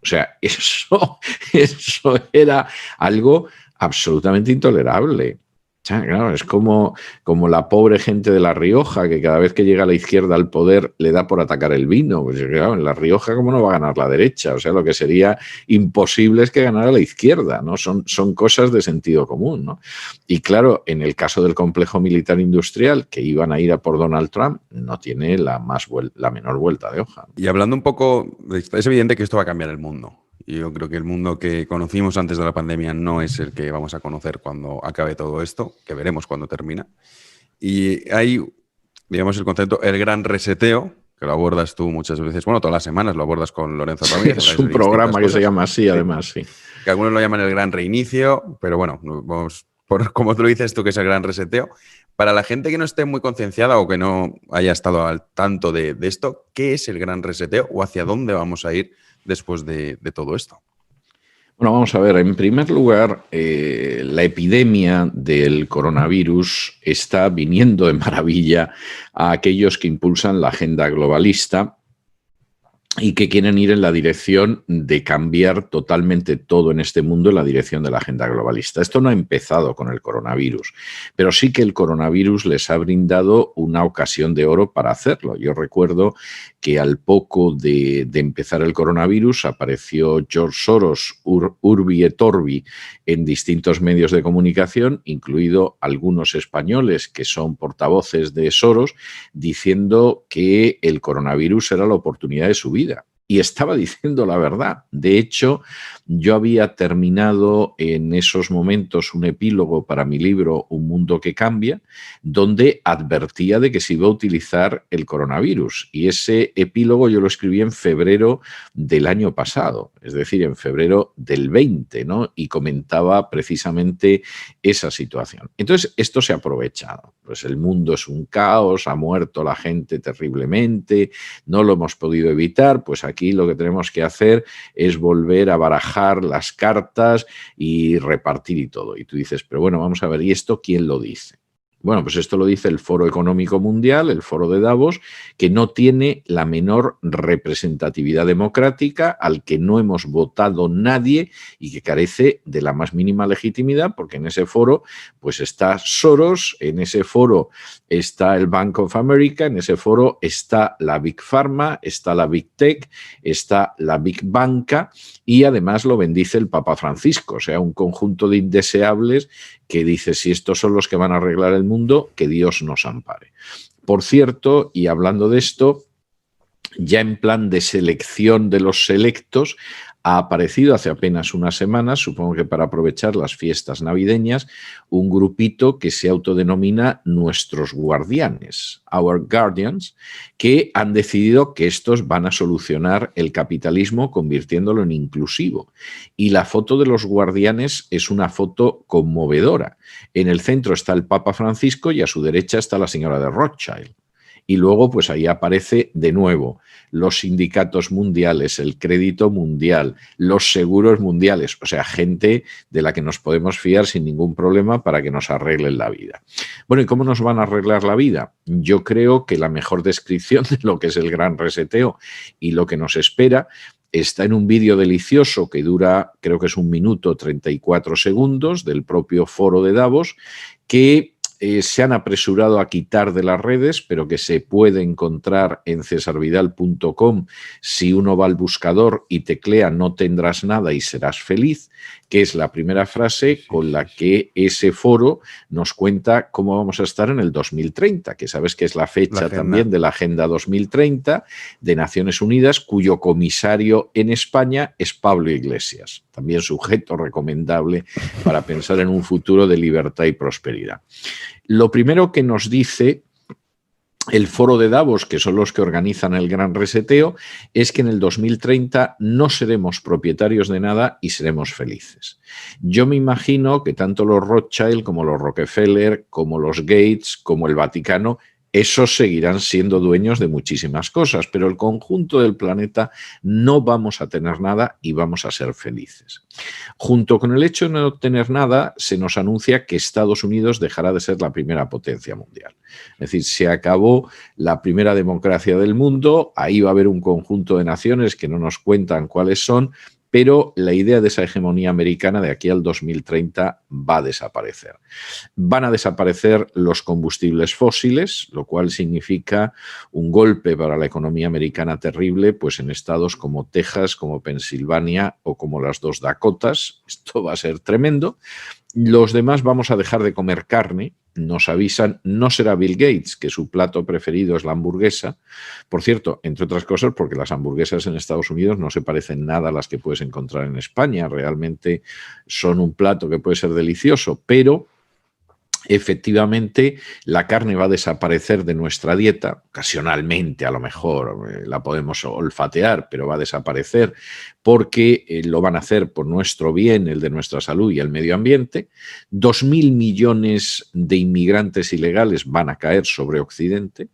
C: O sea, eso era algo absolutamente intolerable. Claro, es como la pobre gente de La Rioja, que cada vez que llega la izquierda al poder le da por atacar el vino. Pues claro, en La Rioja, ¿cómo no va a ganar la derecha? O sea, lo que sería imposible es que ganara la izquierda, ¿no? Son cosas de sentido común, ¿no? Y claro, en el caso del complejo militar industrial, que iban a ir a por Donald Trump, no tiene la menor vuelta de hoja.
B: Y hablando un poco, es evidente que esto va a cambiar el mundo. Y yo creo que el mundo que conocimos antes de la pandemia no es el que vamos a conocer cuando acabe todo esto, que veremos cuando termina. Y hay, digamos, el concepto, el gran reseteo, que lo abordas tú muchas veces, bueno, todas las semanas lo abordas con Lorenzo Ramírez.
C: Es un programa que se llama así, además, sí.
B: Que algunos lo llaman el gran reinicio, pero bueno, vamos por como tú lo dices tú, que es el gran reseteo. Para la gente que no esté muy concienciada o que no haya estado al tanto de esto, ¿qué es el gran reseteo o hacia dónde vamos a ir después de todo esto?
C: Bueno, vamos a ver. En primer lugar, la epidemia del coronavirus está viniendo de maravilla a aquellos que impulsan la agenda globalista y que quieren ir en la dirección de cambiar totalmente todo en este mundo en la dirección de la agenda globalista. Esto no ha empezado con el coronavirus, pero sí que el coronavirus les ha brindado una ocasión de oro para hacerlo. Yo recuerdo que al poco de empezar el coronavirus apareció George Soros, urbi et orbi, en distintos medios de comunicación, incluido algunos españoles que son portavoces de Soros, diciendo que el coronavirus era la oportunidad de su vida. Y estaba diciendo la verdad. De hecho, yo había terminado en esos momentos un epílogo para mi libro Un mundo que cambia, donde advertía de que se iba a utilizar el coronavirus. Y ese epílogo yo lo escribí en febrero del año pasado, es decir, en febrero del 20, ¿no? Y comentaba precisamente esa situación. Entonces, esto se ha aprovechado. Pues el mundo es un caos, ha muerto la gente terriblemente, no lo hemos podido evitar, pues aquí lo que tenemos que hacer es volver a barajar las cartas y repartir y todo. Y tú dices, pero bueno, vamos a ver, ¿y esto quién lo dice? Bueno, pues esto lo dice el Foro Económico Mundial, el Foro de Davos, que no tiene la menor representatividad democrática, al que no hemos votado nadie y que carece de la más mínima legitimidad, porque en ese foro pues está Soros, en ese foro está el Bank of America, en ese foro está la Big Pharma, está la Big Tech, está la Big Banca y además lo bendice el Papa Francisco, o sea, un conjunto de indeseables que dice, si estos son los que van a arreglar el mundo, que Dios nos ampare. Por cierto, y hablando de esto, ya en plan de selección de los selectos, ha aparecido hace apenas unas semanas, supongo que para aprovechar las fiestas navideñas, un grupito que se autodenomina Nuestros Guardianes, Our Guardians, que han decidido que estos van a solucionar el capitalismo convirtiéndolo en inclusivo. Y la foto de los guardianes es una foto conmovedora. En el centro está el Papa Francisco y a su derecha está la señora de Rothschild. Y luego, pues ahí aparece de nuevo los sindicatos mundiales, el crédito mundial, los seguros mundiales, o sea, gente de la que nos podemos fiar sin ningún problema para que nos arreglen la vida. Bueno, ¿y cómo nos van a arreglar la vida? Yo creo que la mejor descripción de lo que es el gran reseteo y lo que nos espera está en un vídeo delicioso que dura, creo que es 1 minuto 34 segundos, del propio Foro de Davos, que se han apresurado a quitar de las redes, pero que se puede encontrar en cesarvidal.com si uno va al buscador y teclea no tendrás nada y serás feliz, que es la primera frase con la que ese foro nos cuenta cómo vamos a estar en el 2030, que sabes que es la fecha también de la Agenda 2030 de Naciones Unidas, cuyo comisario en España es Pablo Iglesias, también sujeto recomendable para pensar en un futuro de libertad y prosperidad. Lo primero que nos dice el Foro de Davos, que son los que organizan el Gran Reseteo, es que en el 2030 no seremos propietarios de nada y seremos felices. Yo me imagino que tanto los Rothschild como los Rockefeller, como los Gates, como el Vaticano, esos seguirán siendo dueños de muchísimas cosas, pero el conjunto del planeta no vamos a tener nada y vamos a ser felices. Junto con el hecho de no tener nada, se nos anuncia que Estados Unidos dejará de ser la primera potencia mundial. Es decir, se acabó la primera democracia del mundo, ahí va a haber un conjunto de naciones que no nos cuentan cuáles son, pero la idea de esa hegemonía americana de aquí al 2030 va a desaparecer. Van a desaparecer los combustibles fósiles, lo cual significa un golpe para la economía americana terrible, pues en estados como Texas, como Pensilvania o como las dos Dakotas. Esto va a ser tremendo. Los demás vamos a dejar de comer carne, nos avisan, no será Bill Gates, que su plato preferido es la hamburguesa. Por cierto, entre otras cosas, porque las hamburguesas en Estados Unidos no se parecen nada a las que puedes encontrar en España. Realmente son un plato que puede ser delicioso, pero efectivamente la carne va a desaparecer de nuestra dieta, ocasionalmente a lo mejor la podemos olfatear, pero va a desaparecer porque lo van a hacer por nuestro bien, el de nuestra salud y el medio ambiente. 2.000 millones de inmigrantes ilegales van a caer sobre Occidente.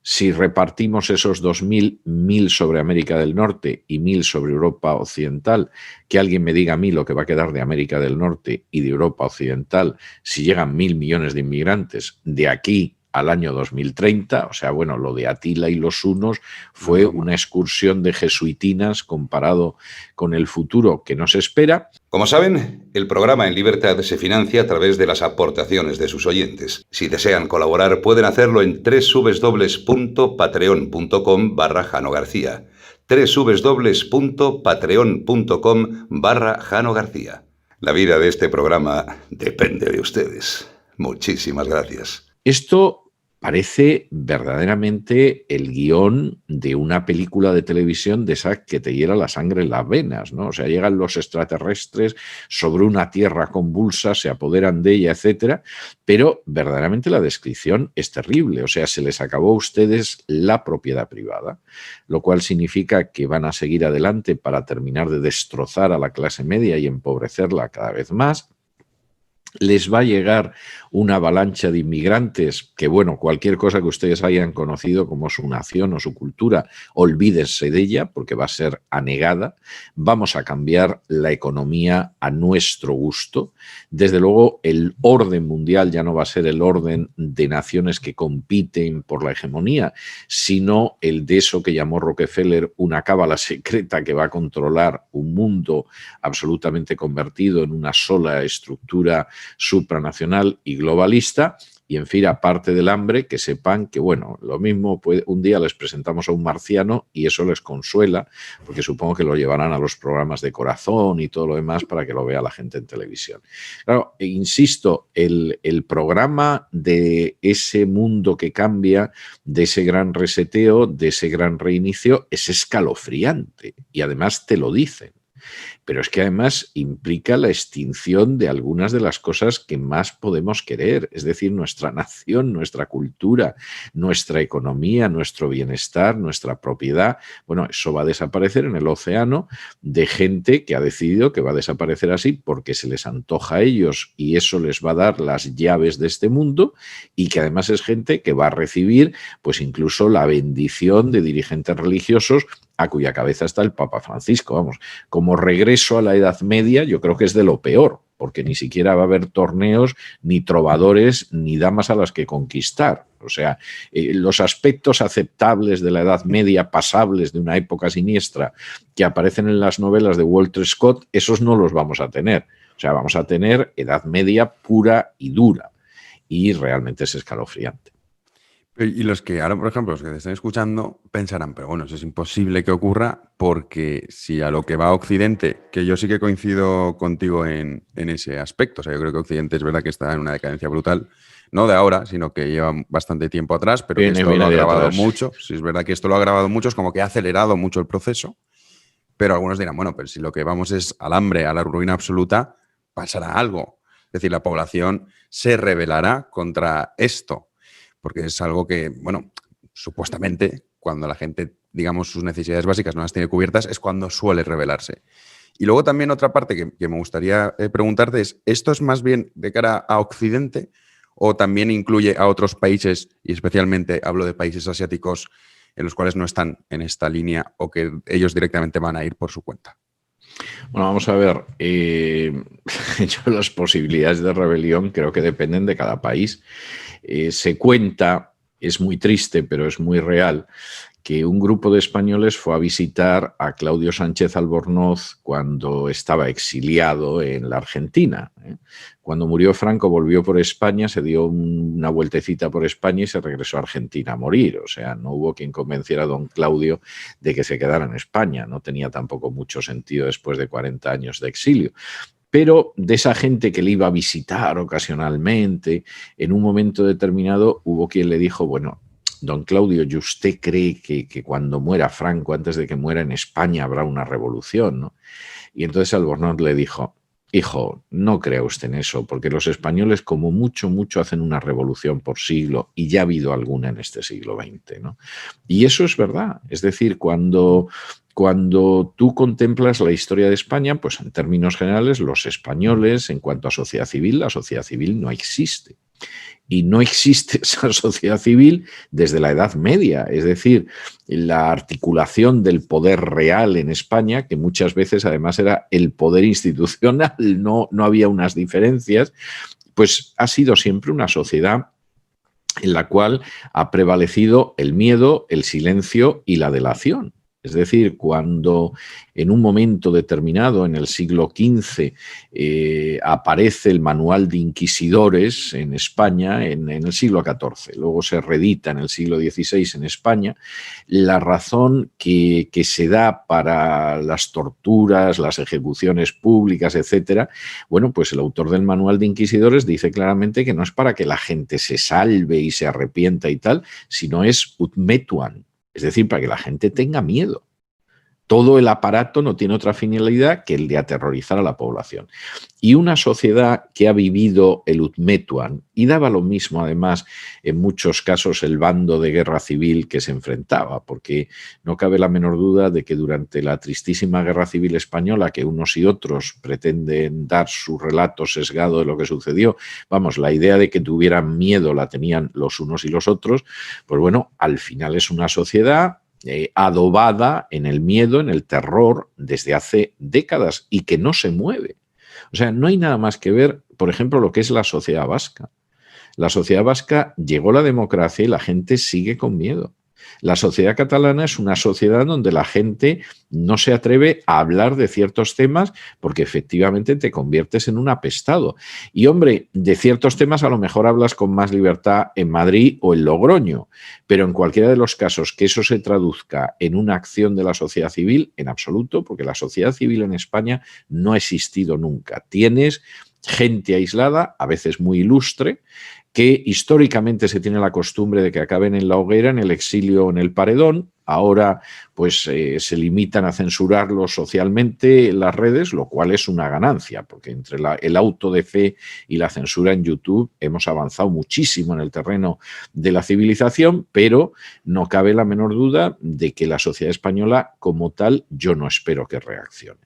C: Si repartimos esos 2.000, 1.000 sobre América del Norte y 1.000 sobre Europa Occidental, que alguien me diga a mí lo que va a quedar de América del Norte y de Europa Occidental si llegan 1.000 millones de inmigrantes de aquí al año 2030, o sea, bueno, lo de Atila y los hunos fue una excursión de jesuitinas comparado con el futuro que nos espera.
A: Como saben, el programa En Libertad se financia a través de las aportaciones de sus oyentes. Si desean colaborar, pueden hacerlo en www.patreon.com/Jano García. www.patreon.com/Jano García. La vida de este programa depende de ustedes. Muchísimas gracias.
C: Esto parece verdaderamente el guión de una película de televisión de esa que te hiela la sangre en las venas, ¿no? O sea, llegan los extraterrestres sobre una tierra convulsa, se apoderan de ella, etcétera, pero verdaderamente la descripción es terrible. O sea, se les acabó a ustedes la propiedad privada, lo cual significa que van a seguir adelante para terminar de destrozar a la clase media y empobrecerla cada vez más. Les va a llegar una avalancha de inmigrantes que, bueno, cualquier cosa que ustedes hayan conocido como su nación o su cultura, olvídense de ella porque va a ser anegada. Vamos a cambiar la economía a nuestro gusto. Desde luego, el orden mundial ya no va a ser el orden de naciones que compiten por la hegemonía, sino el de eso que llamó Rockefeller una cábala secreta que va a controlar un mundo absolutamente convertido en una sola estructura supranacional y globalista. Y en fin, aparte del hambre, que sepan que, bueno, lo mismo un día les presentamos a un marciano y eso les consuela, porque supongo que lo llevarán a los programas de Corazón y todo lo demás para que lo vea la gente en televisión. Claro, insisto, el programa de ese mundo que cambia, de ese gran reseteo, de ese gran reinicio, es escalofriante y además te lo dicen. Pero es que además implica la extinción de algunas de las cosas que más podemos querer, es decir, nuestra nación, nuestra cultura, nuestra economía, nuestro bienestar, nuestra propiedad. Bueno, eso va a desaparecer en el océano de gente que ha decidido que va a desaparecer así porque se les antoja a ellos y eso les va a dar las llaves de este mundo y que además es gente que va a recibir pues incluso la bendición de dirigentes religiosos a cuya cabeza está el Papa Francisco. Vamos, como regreso a la Edad Media, yo creo que es de lo peor, porque ni siquiera va a haber torneos, ni trovadores, ni damas a las que conquistar. O sea, los aspectos aceptables de la Edad Media, pasables de una época siniestra, que aparecen en las novelas de Walter Scott, esos no los vamos a tener. O sea, vamos a tener Edad Media pura y dura. Y realmente es escalofriante.
B: Y los que ahora, por ejemplo, los que te estén escuchando, pensarán, pero bueno, eso es imposible que ocurra porque si a lo que va a Occidente, que yo sí que coincido contigo en ese aspecto, o sea, yo creo que Occidente es verdad que está en una decadencia brutal, no de ahora, sino que lleva bastante tiempo atrás, pero que esto lo ha agravado mucho. Si es verdad que esto lo ha agravado mucho, es como que ha acelerado mucho el proceso, pero algunos dirán, bueno, pero si lo que vamos es al hambre, a la ruina absoluta, pasará algo. Es decir, la población se rebelará contra esto. Porque es algo que, bueno, supuestamente, cuando la gente, digamos, sus necesidades básicas no las tiene cubiertas, es cuando suele rebelarse. Y luego también otra parte que me gustaría preguntarte es, ¿esto es más bien de cara a Occidente o también incluye a otros países, y especialmente hablo de países asiáticos en los cuales no están en esta línea o que ellos directamente van a ir por su cuenta?
C: Bueno, vamos a ver. Yo las posibilidades de rebelión creo que dependen de cada país. Se cuenta, es muy triste, pero es muy real, que un grupo de españoles fue a visitar a Claudio Sánchez Albornoz cuando estaba exiliado en la Argentina. Cuando murió Franco volvió por España, se dio una vueltecita por España y se regresó a Argentina a morir. O sea, no hubo quien convenciera a don Claudio de que se quedara en España. No tenía tampoco mucho sentido después de 40 años de exilio. Pero de esa gente que le iba a visitar ocasionalmente, en un momento determinado hubo quien le dijo, bueno, don Claudio, ¿y usted cree que cuando muera Franco, antes de que muera en España, habrá una revolución, ¿no? Y entonces Albornoz le dijo, hijo, no crea usted en eso, porque los españoles como mucho hacen una revolución por siglo y ya ha habido alguna en este siglo XX, ¿no? Y eso es verdad. Es decir, cuando tú contemplas la historia de España, pues en términos generales, los españoles, en cuanto a sociedad civil, la sociedad civil no existe. Y no existe esa sociedad civil desde la Edad Media, es decir, la articulación del poder real en España, que muchas veces además era el poder institucional, no había unas diferencias, pues ha sido siempre una sociedad en la cual ha prevalecido el miedo, el silencio y la delación. Es decir, cuando en un momento determinado, en el siglo XV, aparece el Manual de Inquisidores en España, en el siglo XIV, luego se reedita en el siglo XVI en España, la razón que se da para las torturas, las ejecuciones públicas, etcétera, bueno, pues el autor del Manual de Inquisidores dice claramente que no es para que la gente se salve y se arrepienta y tal, sino es ut metuam. Es decir, para que la gente tenga miedo. Todo el aparato no tiene otra finalidad que el de aterrorizar a la población. Y una sociedad que ha vivido el ut metuam, y daba lo mismo además en muchos casos el bando de guerra civil que se enfrentaba, porque no cabe la menor duda de que durante la tristísima guerra civil española, que unos y otros pretenden dar su relato sesgado de lo que sucedió, vamos, la idea de que tuvieran miedo la tenían los unos y los otros, pues bueno, al final es una sociedad adobada en el miedo, en el terror, desde hace décadas y que no se mueve. O sea, no hay nada más que ver, por ejemplo, lo que es la sociedad vasca. La sociedad vasca llegó la democracia y la gente sigue con miedo. La sociedad catalana es una sociedad donde la gente no se atreve a hablar de ciertos temas porque efectivamente te conviertes en un apestado. Y hombre, de ciertos temas a lo mejor hablas con más libertad en Madrid o en Logroño, pero en cualquiera de los casos que eso se traduzca en una acción de la sociedad civil, en absoluto, porque la sociedad civil en España no ha existido nunca. Tienes gente aislada, a veces muy ilustre, que históricamente se tiene la costumbre de que acaben en la hoguera, en el exilio o en el paredón. Ahora pues se limitan a censurarlos socialmente en las redes, lo cual es una ganancia, porque entre el auto de fe y la censura en YouTube hemos avanzado muchísimo en el terreno de la civilización, pero no cabe la menor duda de que la sociedad española como tal yo no espero que reaccione.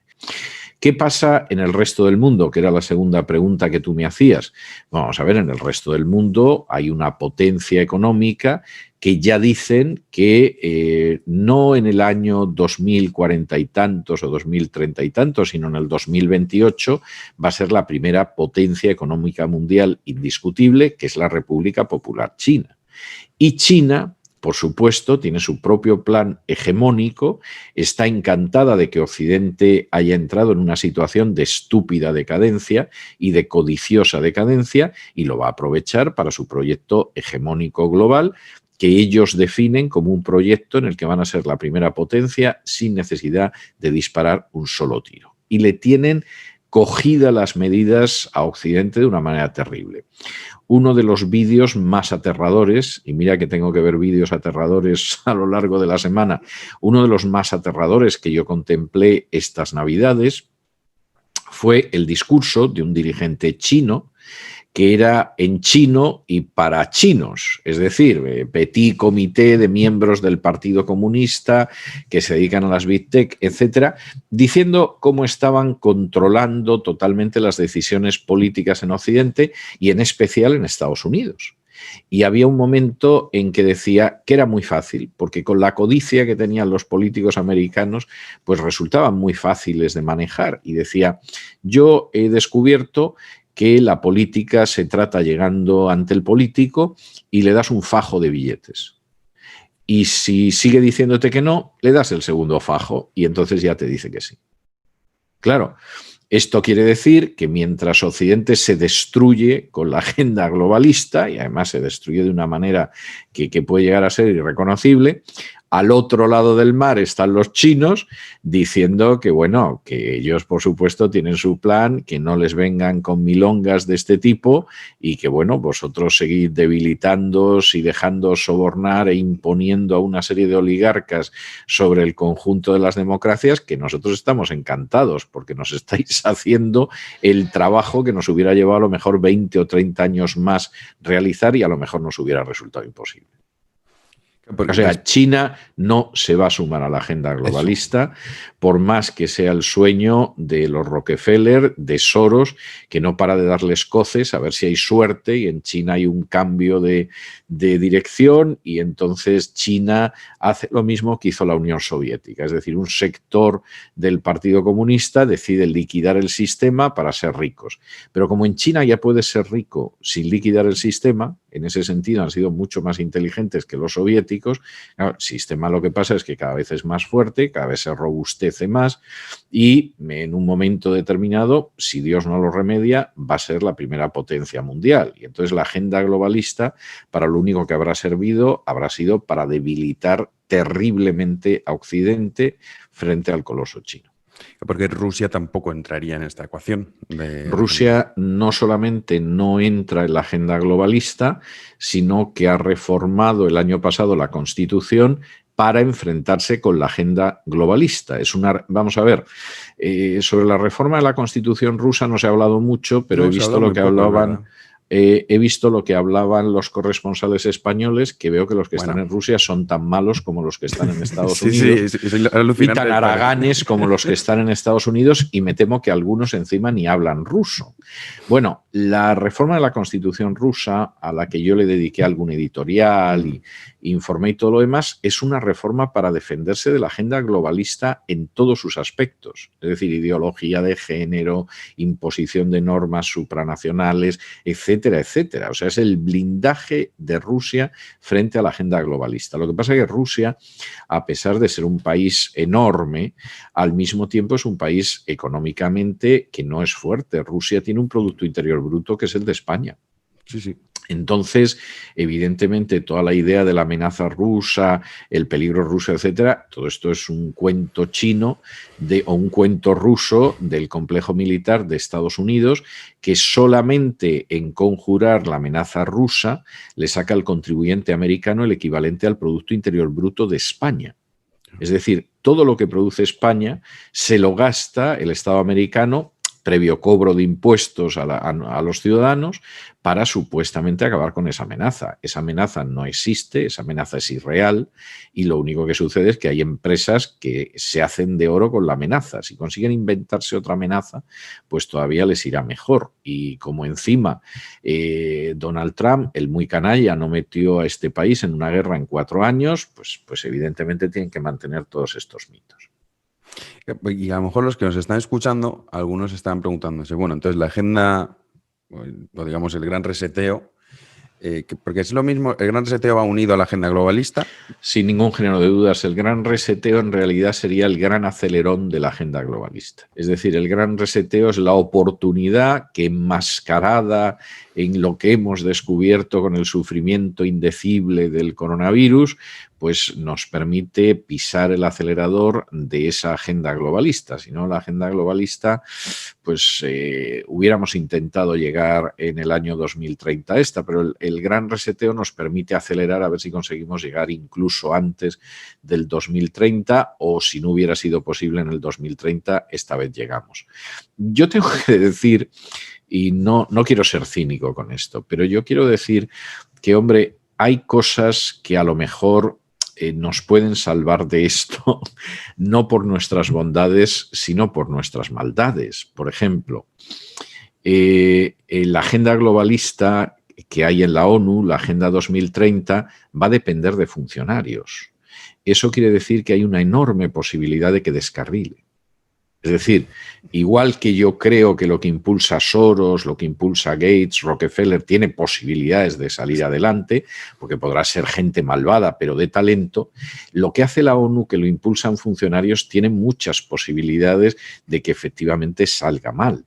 C: ¿Qué pasa en el resto del mundo? Que era la segunda pregunta que tú me hacías. Vamos a ver, en el resto del mundo hay una potencia económica que ya dicen que no en el año 2040 y tantos o 2030 y tantos, sino en el 2028 va a ser la primera potencia económica mundial indiscutible, que es la República Popular China. Y China, por supuesto, tiene su propio plan hegemónico, está encantada de que Occidente haya entrado en una situación de estúpida decadencia y de codiciosa decadencia y lo va a aprovechar para su proyecto hegemónico global que ellos definen como un proyecto en el que van a ser la primera potencia sin necesidad de disparar un solo tiro. Y le tienen cogida las medidas a Occidente de una manera terrible. Uno de los vídeos más aterradores, y mira que tengo que ver vídeos aterradores a lo largo de la semana, uno de los más aterradores que yo contemplé estas Navidades fue el discurso de un dirigente chino que era en chino y para chinos, es decir, petit comité de miembros del Partido Comunista que se dedican a las Big Tech, etcétera, diciendo cómo estaban controlando totalmente las decisiones políticas en Occidente y en especial en Estados Unidos. Y había un momento en que decía que era muy fácil, porque con la codicia que tenían los políticos americanos, pues resultaban muy fáciles de manejar. Y decía, yo he descubierto que la política se trata llegando ante el político y le das un fajo de billetes. Y si sigue diciéndote que no, le das el segundo fajo y entonces ya te dice que sí. Claro, esto quiere decir que mientras Occidente se destruye con la agenda globalista, y además se destruye de una manera que puede llegar a ser irreconocible, al otro lado del mar están los chinos diciendo que, bueno, que ellos, por supuesto, tienen su plan, que no les vengan con milongas de este tipo y que, bueno, vosotros seguid debilitándoos y dejando sobornar e imponiendo a una serie de oligarcas sobre el conjunto de las democracias, que nosotros estamos encantados porque nos estáis haciendo el trabajo que nos hubiera llevado a lo mejor 20 o 30 años más realizar y a lo mejor nos hubiera resultado imposible. O sea, China no se va a sumar a la agenda globalista, por más que sea el sueño de los Rockefeller, de Soros, que no para de darles coces a ver si hay suerte y en China hay un cambio de dirección y entonces China hace lo mismo que hizo la Unión Soviética. Es decir, un sector del Partido Comunista decide liquidar el sistema para ser ricos. Pero como en China ya puedes ser rico sin liquidar el sistema, en ese sentido han sido mucho más inteligentes que los soviéticos. Claro, el sistema lo que pasa es que cada vez es más fuerte, cada vez se robustece más y en un momento determinado, si Dios no lo remedia, va a ser la primera potencia mundial. Y entonces la agenda globalista, para lo único que habrá servido, habrá sido para debilitar terriblemente a Occidente frente al coloso chino.
B: Porque Rusia tampoco entraría en esta ecuación.
C: Rusia no solamente no entra en la agenda globalista, sino que ha reformado el año pasado la Constitución para enfrentarse con la agenda globalista. Vamos a ver, sobre la reforma de la Constitución rusa no se ha hablado mucho, pero he visto lo que hablaban. He visto lo que hablaban los corresponsales españoles, que veo que los que están en Rusia son tan malos como los que están en Estados Unidos y tan haraganes como los que están en Estados Unidos, y me temo que algunos encima ni hablan ruso. Bueno, la reforma de la Constitución rusa, a la que yo le dediqué algún editorial y informé y todo lo demás, es una reforma para defenderse de la agenda globalista en todos sus aspectos, es decir, ideología de género, imposición de normas supranacionales, etcétera, etcétera. O sea, es el blindaje de Rusia frente a la agenda globalista. Lo que pasa es que Rusia, a pesar de ser un país enorme, al mismo tiempo es un país económicamente que no es fuerte. Rusia tiene un Producto Interior Bruto que es el de España.
B: Sí, sí.
C: Entonces, evidentemente, toda la idea de la amenaza rusa, el peligro ruso, etcétera, todo esto es un cuento chino o un cuento ruso del complejo militar de Estados Unidos, que solamente en conjurar la amenaza rusa le saca al contribuyente americano el equivalente al Producto Interior Bruto de España. Es decir, todo lo que produce España se lo gasta el Estado americano previo cobro de impuestos a los ciudadanos para supuestamente acabar con esa amenaza. Esa amenaza no existe, esa amenaza es irreal y lo único que sucede es que hay empresas que se hacen de oro con la amenaza. Si consiguen inventarse otra amenaza, pues todavía les irá mejor. Y como encima Donald Trump, el muy canalla, no metió a este país en una guerra en 4 años, pues evidentemente tienen que mantener todos estos mitos.
B: Y a lo mejor los que nos están escuchando, algunos están preguntándose, bueno, entonces la agenda, o digamos el gran reseteo, porque es lo mismo, el gran reseteo va unido a la agenda globalista.
C: Sin ningún género de dudas, el gran reseteo en realidad sería el gran acelerón de la agenda globalista. Es decir, el gran reseteo es la oportunidad que, enmascarada en lo que hemos descubierto con el sufrimiento indecible del coronavirus, pues nos permite pisar el acelerador de esa agenda globalista. Si no, la agenda globalista, pues hubiéramos intentado llegar en el año 2030 a esta, pero el gran reseteo nos permite acelerar a ver si conseguimos llegar incluso antes del 2030 o si no hubiera sido posible en el 2030, esta vez llegamos. Yo tengo que decir, y no quiero ser cínico con esto, pero yo quiero decir que, hombre, hay cosas que a lo mejor nos pueden salvar de esto, no por nuestras bondades, sino por nuestras maldades. Por ejemplo, la agenda globalista que hay en la ONU, la Agenda 2030, va a depender de funcionarios. Eso quiere decir que hay una enorme posibilidad de que descarrile. Es decir, igual que yo creo que lo que impulsa Soros, lo que impulsa Gates, Rockefeller, tiene posibilidades de salir adelante, porque podrá ser gente malvada, pero de talento, lo que hace la ONU, que lo impulsan funcionarios, tiene muchas posibilidades de que efectivamente salga mal.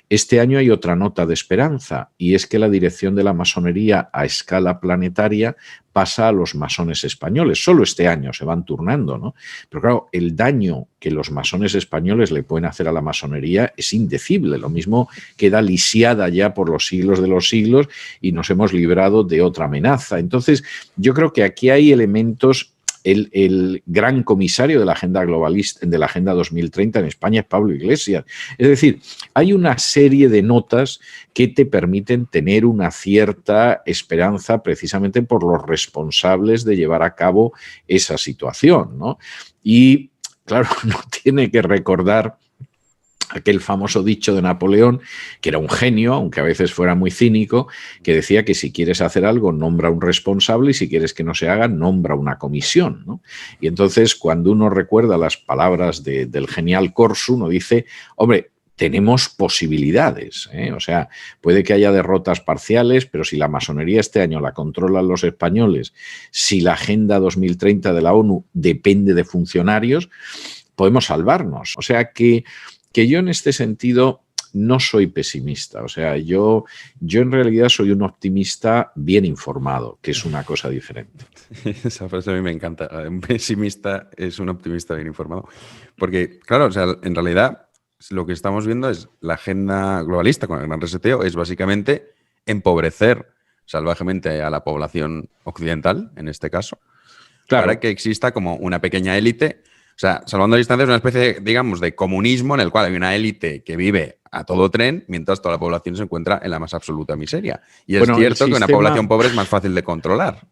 C: Este año hay otra nota de esperanza, y es que la dirección de la masonería a escala planetaria pasa a los masones españoles. Solo este año se van turnando, ¿no? Pero claro, el daño que los masones españoles le pueden hacer a la masonería es indecible. Lo mismo queda lisiada ya por los siglos de los siglos y nos hemos librado de otra amenaza. Entonces, yo creo que aquí hay elementos. El gran comisario de la agenda globalista, de la Agenda 2030 en España es Pablo Iglesias. Es decir, hay una serie de notas que te permiten tener una cierta esperanza precisamente por los responsables de llevar a cabo esa situación, ¿no? Y claro, no tiene que recordar aquel famoso dicho de Napoleón, que era un genio, aunque a veces fuera muy cínico, que decía que si quieres hacer algo, nombra un responsable, y si quieres que no se haga, nombra una comisión, ¿no? Y entonces, cuando uno recuerda las palabras del genial Corso, uno dice, hombre, tenemos posibilidades, ¿eh? O sea, puede que haya derrotas parciales, pero si la masonería este año la controlan los españoles, si la Agenda 2030 de la ONU depende de funcionarios, podemos salvarnos. O sea que yo en este sentido no soy pesimista. O sea, yo en realidad soy un optimista bien informado, que es una cosa diferente.
B: Esa frase a mí me encanta. Un pesimista es un optimista bien informado. Porque, claro, o sea, en realidad lo que estamos viendo es la agenda globalista con el gran reseteo, es básicamente empobrecer salvajemente a la población occidental, en este caso,
C: Claro.
B: para que exista como una pequeña élite. O sea, salvando distancias, una especie, digamos, de comunismo en el cual hay una élite que vive a todo tren, mientras toda la población se encuentra en la más absoluta miseria. Y es cierto que una población pobre es más fácil de controlar.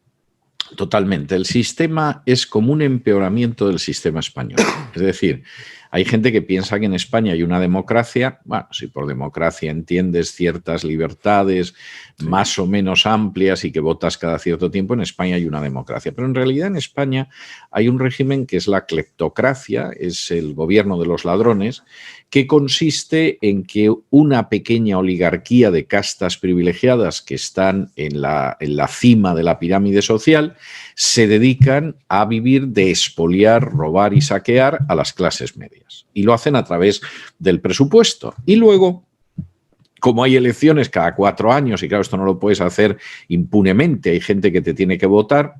C: Totalmente. El sistema es como un empeoramiento del sistema español. Es decir, hay gente que piensa que en España hay una democracia. Bueno, si por democracia entiendes ciertas libertades más o menos amplias y que votas cada cierto tiempo, en España hay una democracia. Pero en realidad en España hay un régimen que es la cleptocracia, es el gobierno de los ladrones, que consiste en que una pequeña oligarquía de castas privilegiadas que están en la cima de la pirámide social se dedican a vivir de expoliar, robar y saquear a las clases medias. Y lo hacen a través del presupuesto. Y luego, como hay elecciones cada 4 años, y claro, esto no lo puedes hacer impunemente, hay gente que te tiene que votar.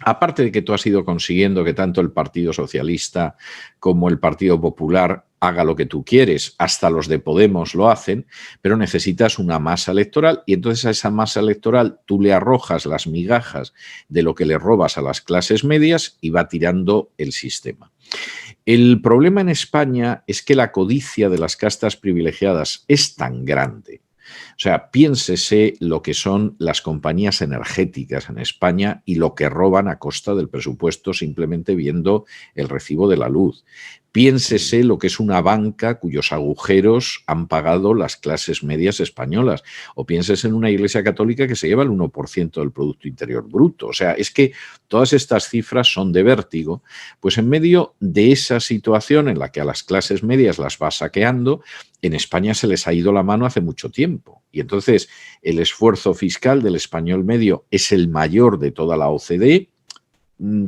C: Aparte de que tú has ido consiguiendo que tanto el Partido Socialista como el Partido Popular haga lo que tú quieres, hasta los de Podemos lo hacen, pero necesitas una masa electoral y entonces a esa masa electoral tú le arrojas las migajas de lo que le robas a las clases medias y va tirando el sistema. El problema en España es que la codicia de las castas privilegiadas es tan grande. O sea, piénsese lo que son las compañías energéticas en España y lo que roban a costa del presupuesto simplemente viendo el recibo de la luz. Piénsese lo que es una banca cuyos agujeros han pagado las clases medias españolas. O piénsese en una iglesia católica que se lleva el 1% del Producto Interior Bruto. O sea, es que todas estas cifras son de vértigo. Pues en medio de esa situación en la que a las clases medias las va saqueando, en España se les ha ido la mano hace mucho tiempo. Y entonces el esfuerzo fiscal del español medio es el mayor de toda la OCDE,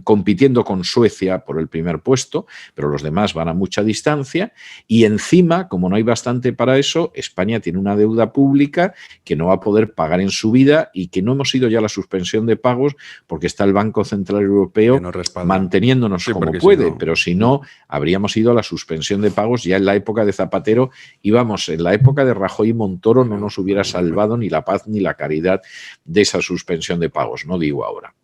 C: compitiendo con Suecia por el primer puesto, pero los demás van a mucha distancia y encima, como no hay bastante para eso, España tiene una deuda pública que no va a poder pagar en su vida y que no hemos ido ya a la suspensión de pagos porque está el Banco Central Europeo manteniéndonos como puede, pero si no, habríamos ido a la suspensión de pagos ya en la época de Zapatero y vamos, en la época de Rajoy y Montoro no nos hubiera salvado ni la paz ni la caridad de esa suspensión de pagos, no digo ahora.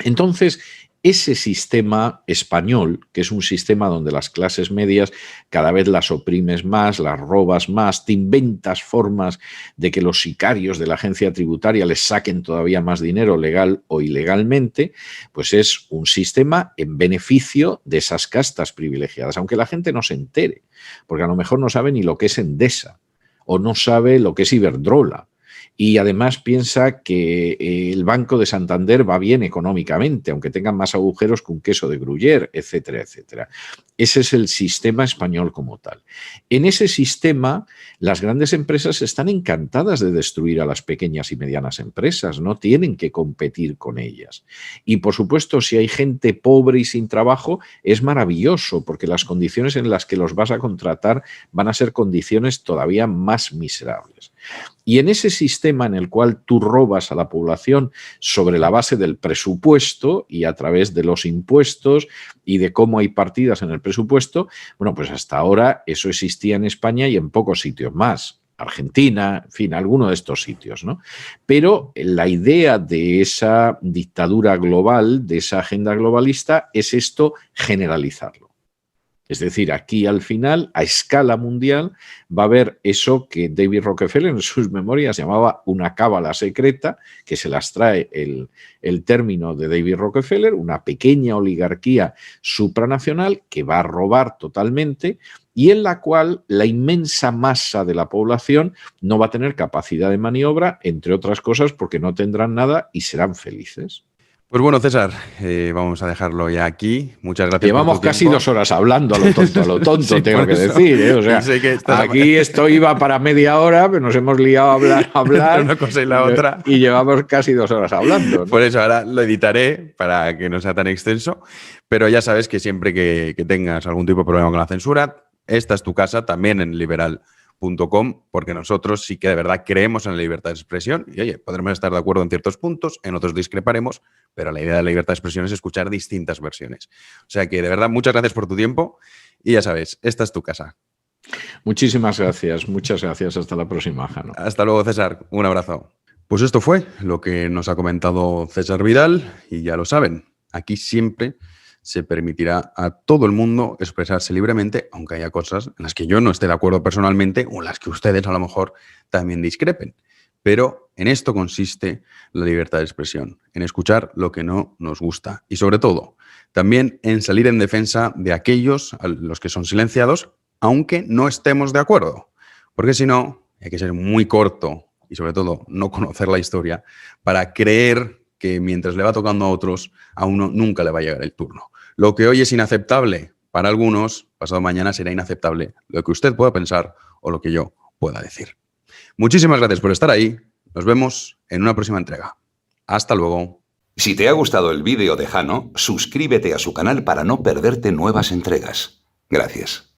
C: Entonces, ese sistema español, que es un sistema donde las clases medias cada vez las oprimes más, las robas más, te inventas formas de que los sicarios de la agencia tributaria les saquen todavía más dinero legal o ilegalmente, pues es un sistema en beneficio de esas castas privilegiadas, aunque la gente no se entere, porque a lo mejor no sabe ni lo que es Endesa o no sabe lo que es Iberdrola. y además piensa que el Banco de Santander va bien económicamente, aunque tengan más agujeros que un queso de Gruyère, etcétera, etcétera. Ese es el sistema español como tal. En ese sistema, las grandes empresas están encantadas de destruir a las pequeñas y medianas empresas, no tienen que competir con ellas. Y por supuesto, si hay gente pobre y sin trabajo, es maravilloso, porque las condiciones en las que los vas a contratar van a ser condiciones todavía más miserables. Y en ese sistema en el cual tú robas a la población sobre la base del presupuesto y a través de los impuestos y de cómo hay partidas en el presupuesto, bueno, pues hasta ahora eso existía en España y en pocos sitios más. Argentina, en fin, alguno de estos sitios, ¿no? Pero la idea de esa dictadura global, de esa agenda globalista, es esto, generalizarlo. Es decir, aquí al final, a escala mundial, va a haber eso que David Rockefeller en sus memorias llamaba una cábala secreta, que se las trae el término de David Rockefeller, una pequeña oligarquía supranacional que va a robar totalmente y en la cual la inmensa masa de la población no va a tener capacidad de maniobra, entre otras cosas porque no tendrán nada y serán felices.
B: Pues bueno, César, vamos a dejarlo ya aquí. Muchas gracias.
C: Llevamos casi 2 horas hablando a lo tonto, sí, tengo que decir. O sea,
B: que
C: aquí esto iba para media hora, pero nos hemos liado a hablar
B: una cosa y la otra.
C: Y llevamos casi 2 horas hablando, ¿no?
B: Por eso ahora lo editaré para que no sea tan extenso. Pero ya sabes que siempre que tengas algún tipo de problema con la censura, esta es tu casa, también en liberal.com, porque nosotros sí que de verdad creemos en la libertad de expresión y, oye, podremos estar de acuerdo en ciertos puntos, en otros discreparemos, pero la idea de la libertad de expresión es escuchar distintas versiones. O sea que, de verdad, muchas gracias por tu tiempo y ya sabes, esta es tu casa.
C: Muchísimas gracias, muchas gracias. Hasta la próxima, Jano.
B: Hasta luego, César. Un abrazo. Pues esto fue lo que nos ha comentado César Vidal y ya lo saben, aquí siempre se permitirá a todo el mundo expresarse libremente, aunque haya cosas en las que yo no esté de acuerdo personalmente o en las que ustedes a lo mejor también discrepen. Pero en esto consiste la libertad de expresión, en escuchar lo que no nos gusta y, sobre todo, también en salir en defensa de aquellos a los que son silenciados, aunque no estemos de acuerdo. Porque si no, hay que ser muy corto y, sobre todo, no conocer la historia para creer que mientras le va tocando a otros, a uno nunca le va a llegar el turno. Lo que hoy es inaceptable para algunos, pasado mañana será inaceptable lo que usted pueda pensar o lo que yo pueda decir. Muchísimas gracias por estar ahí. Nos vemos en una próxima entrega. Hasta luego.
A: Si te ha gustado el vídeo de Jano, suscríbete a su canal para no perderte nuevas entregas. Gracias.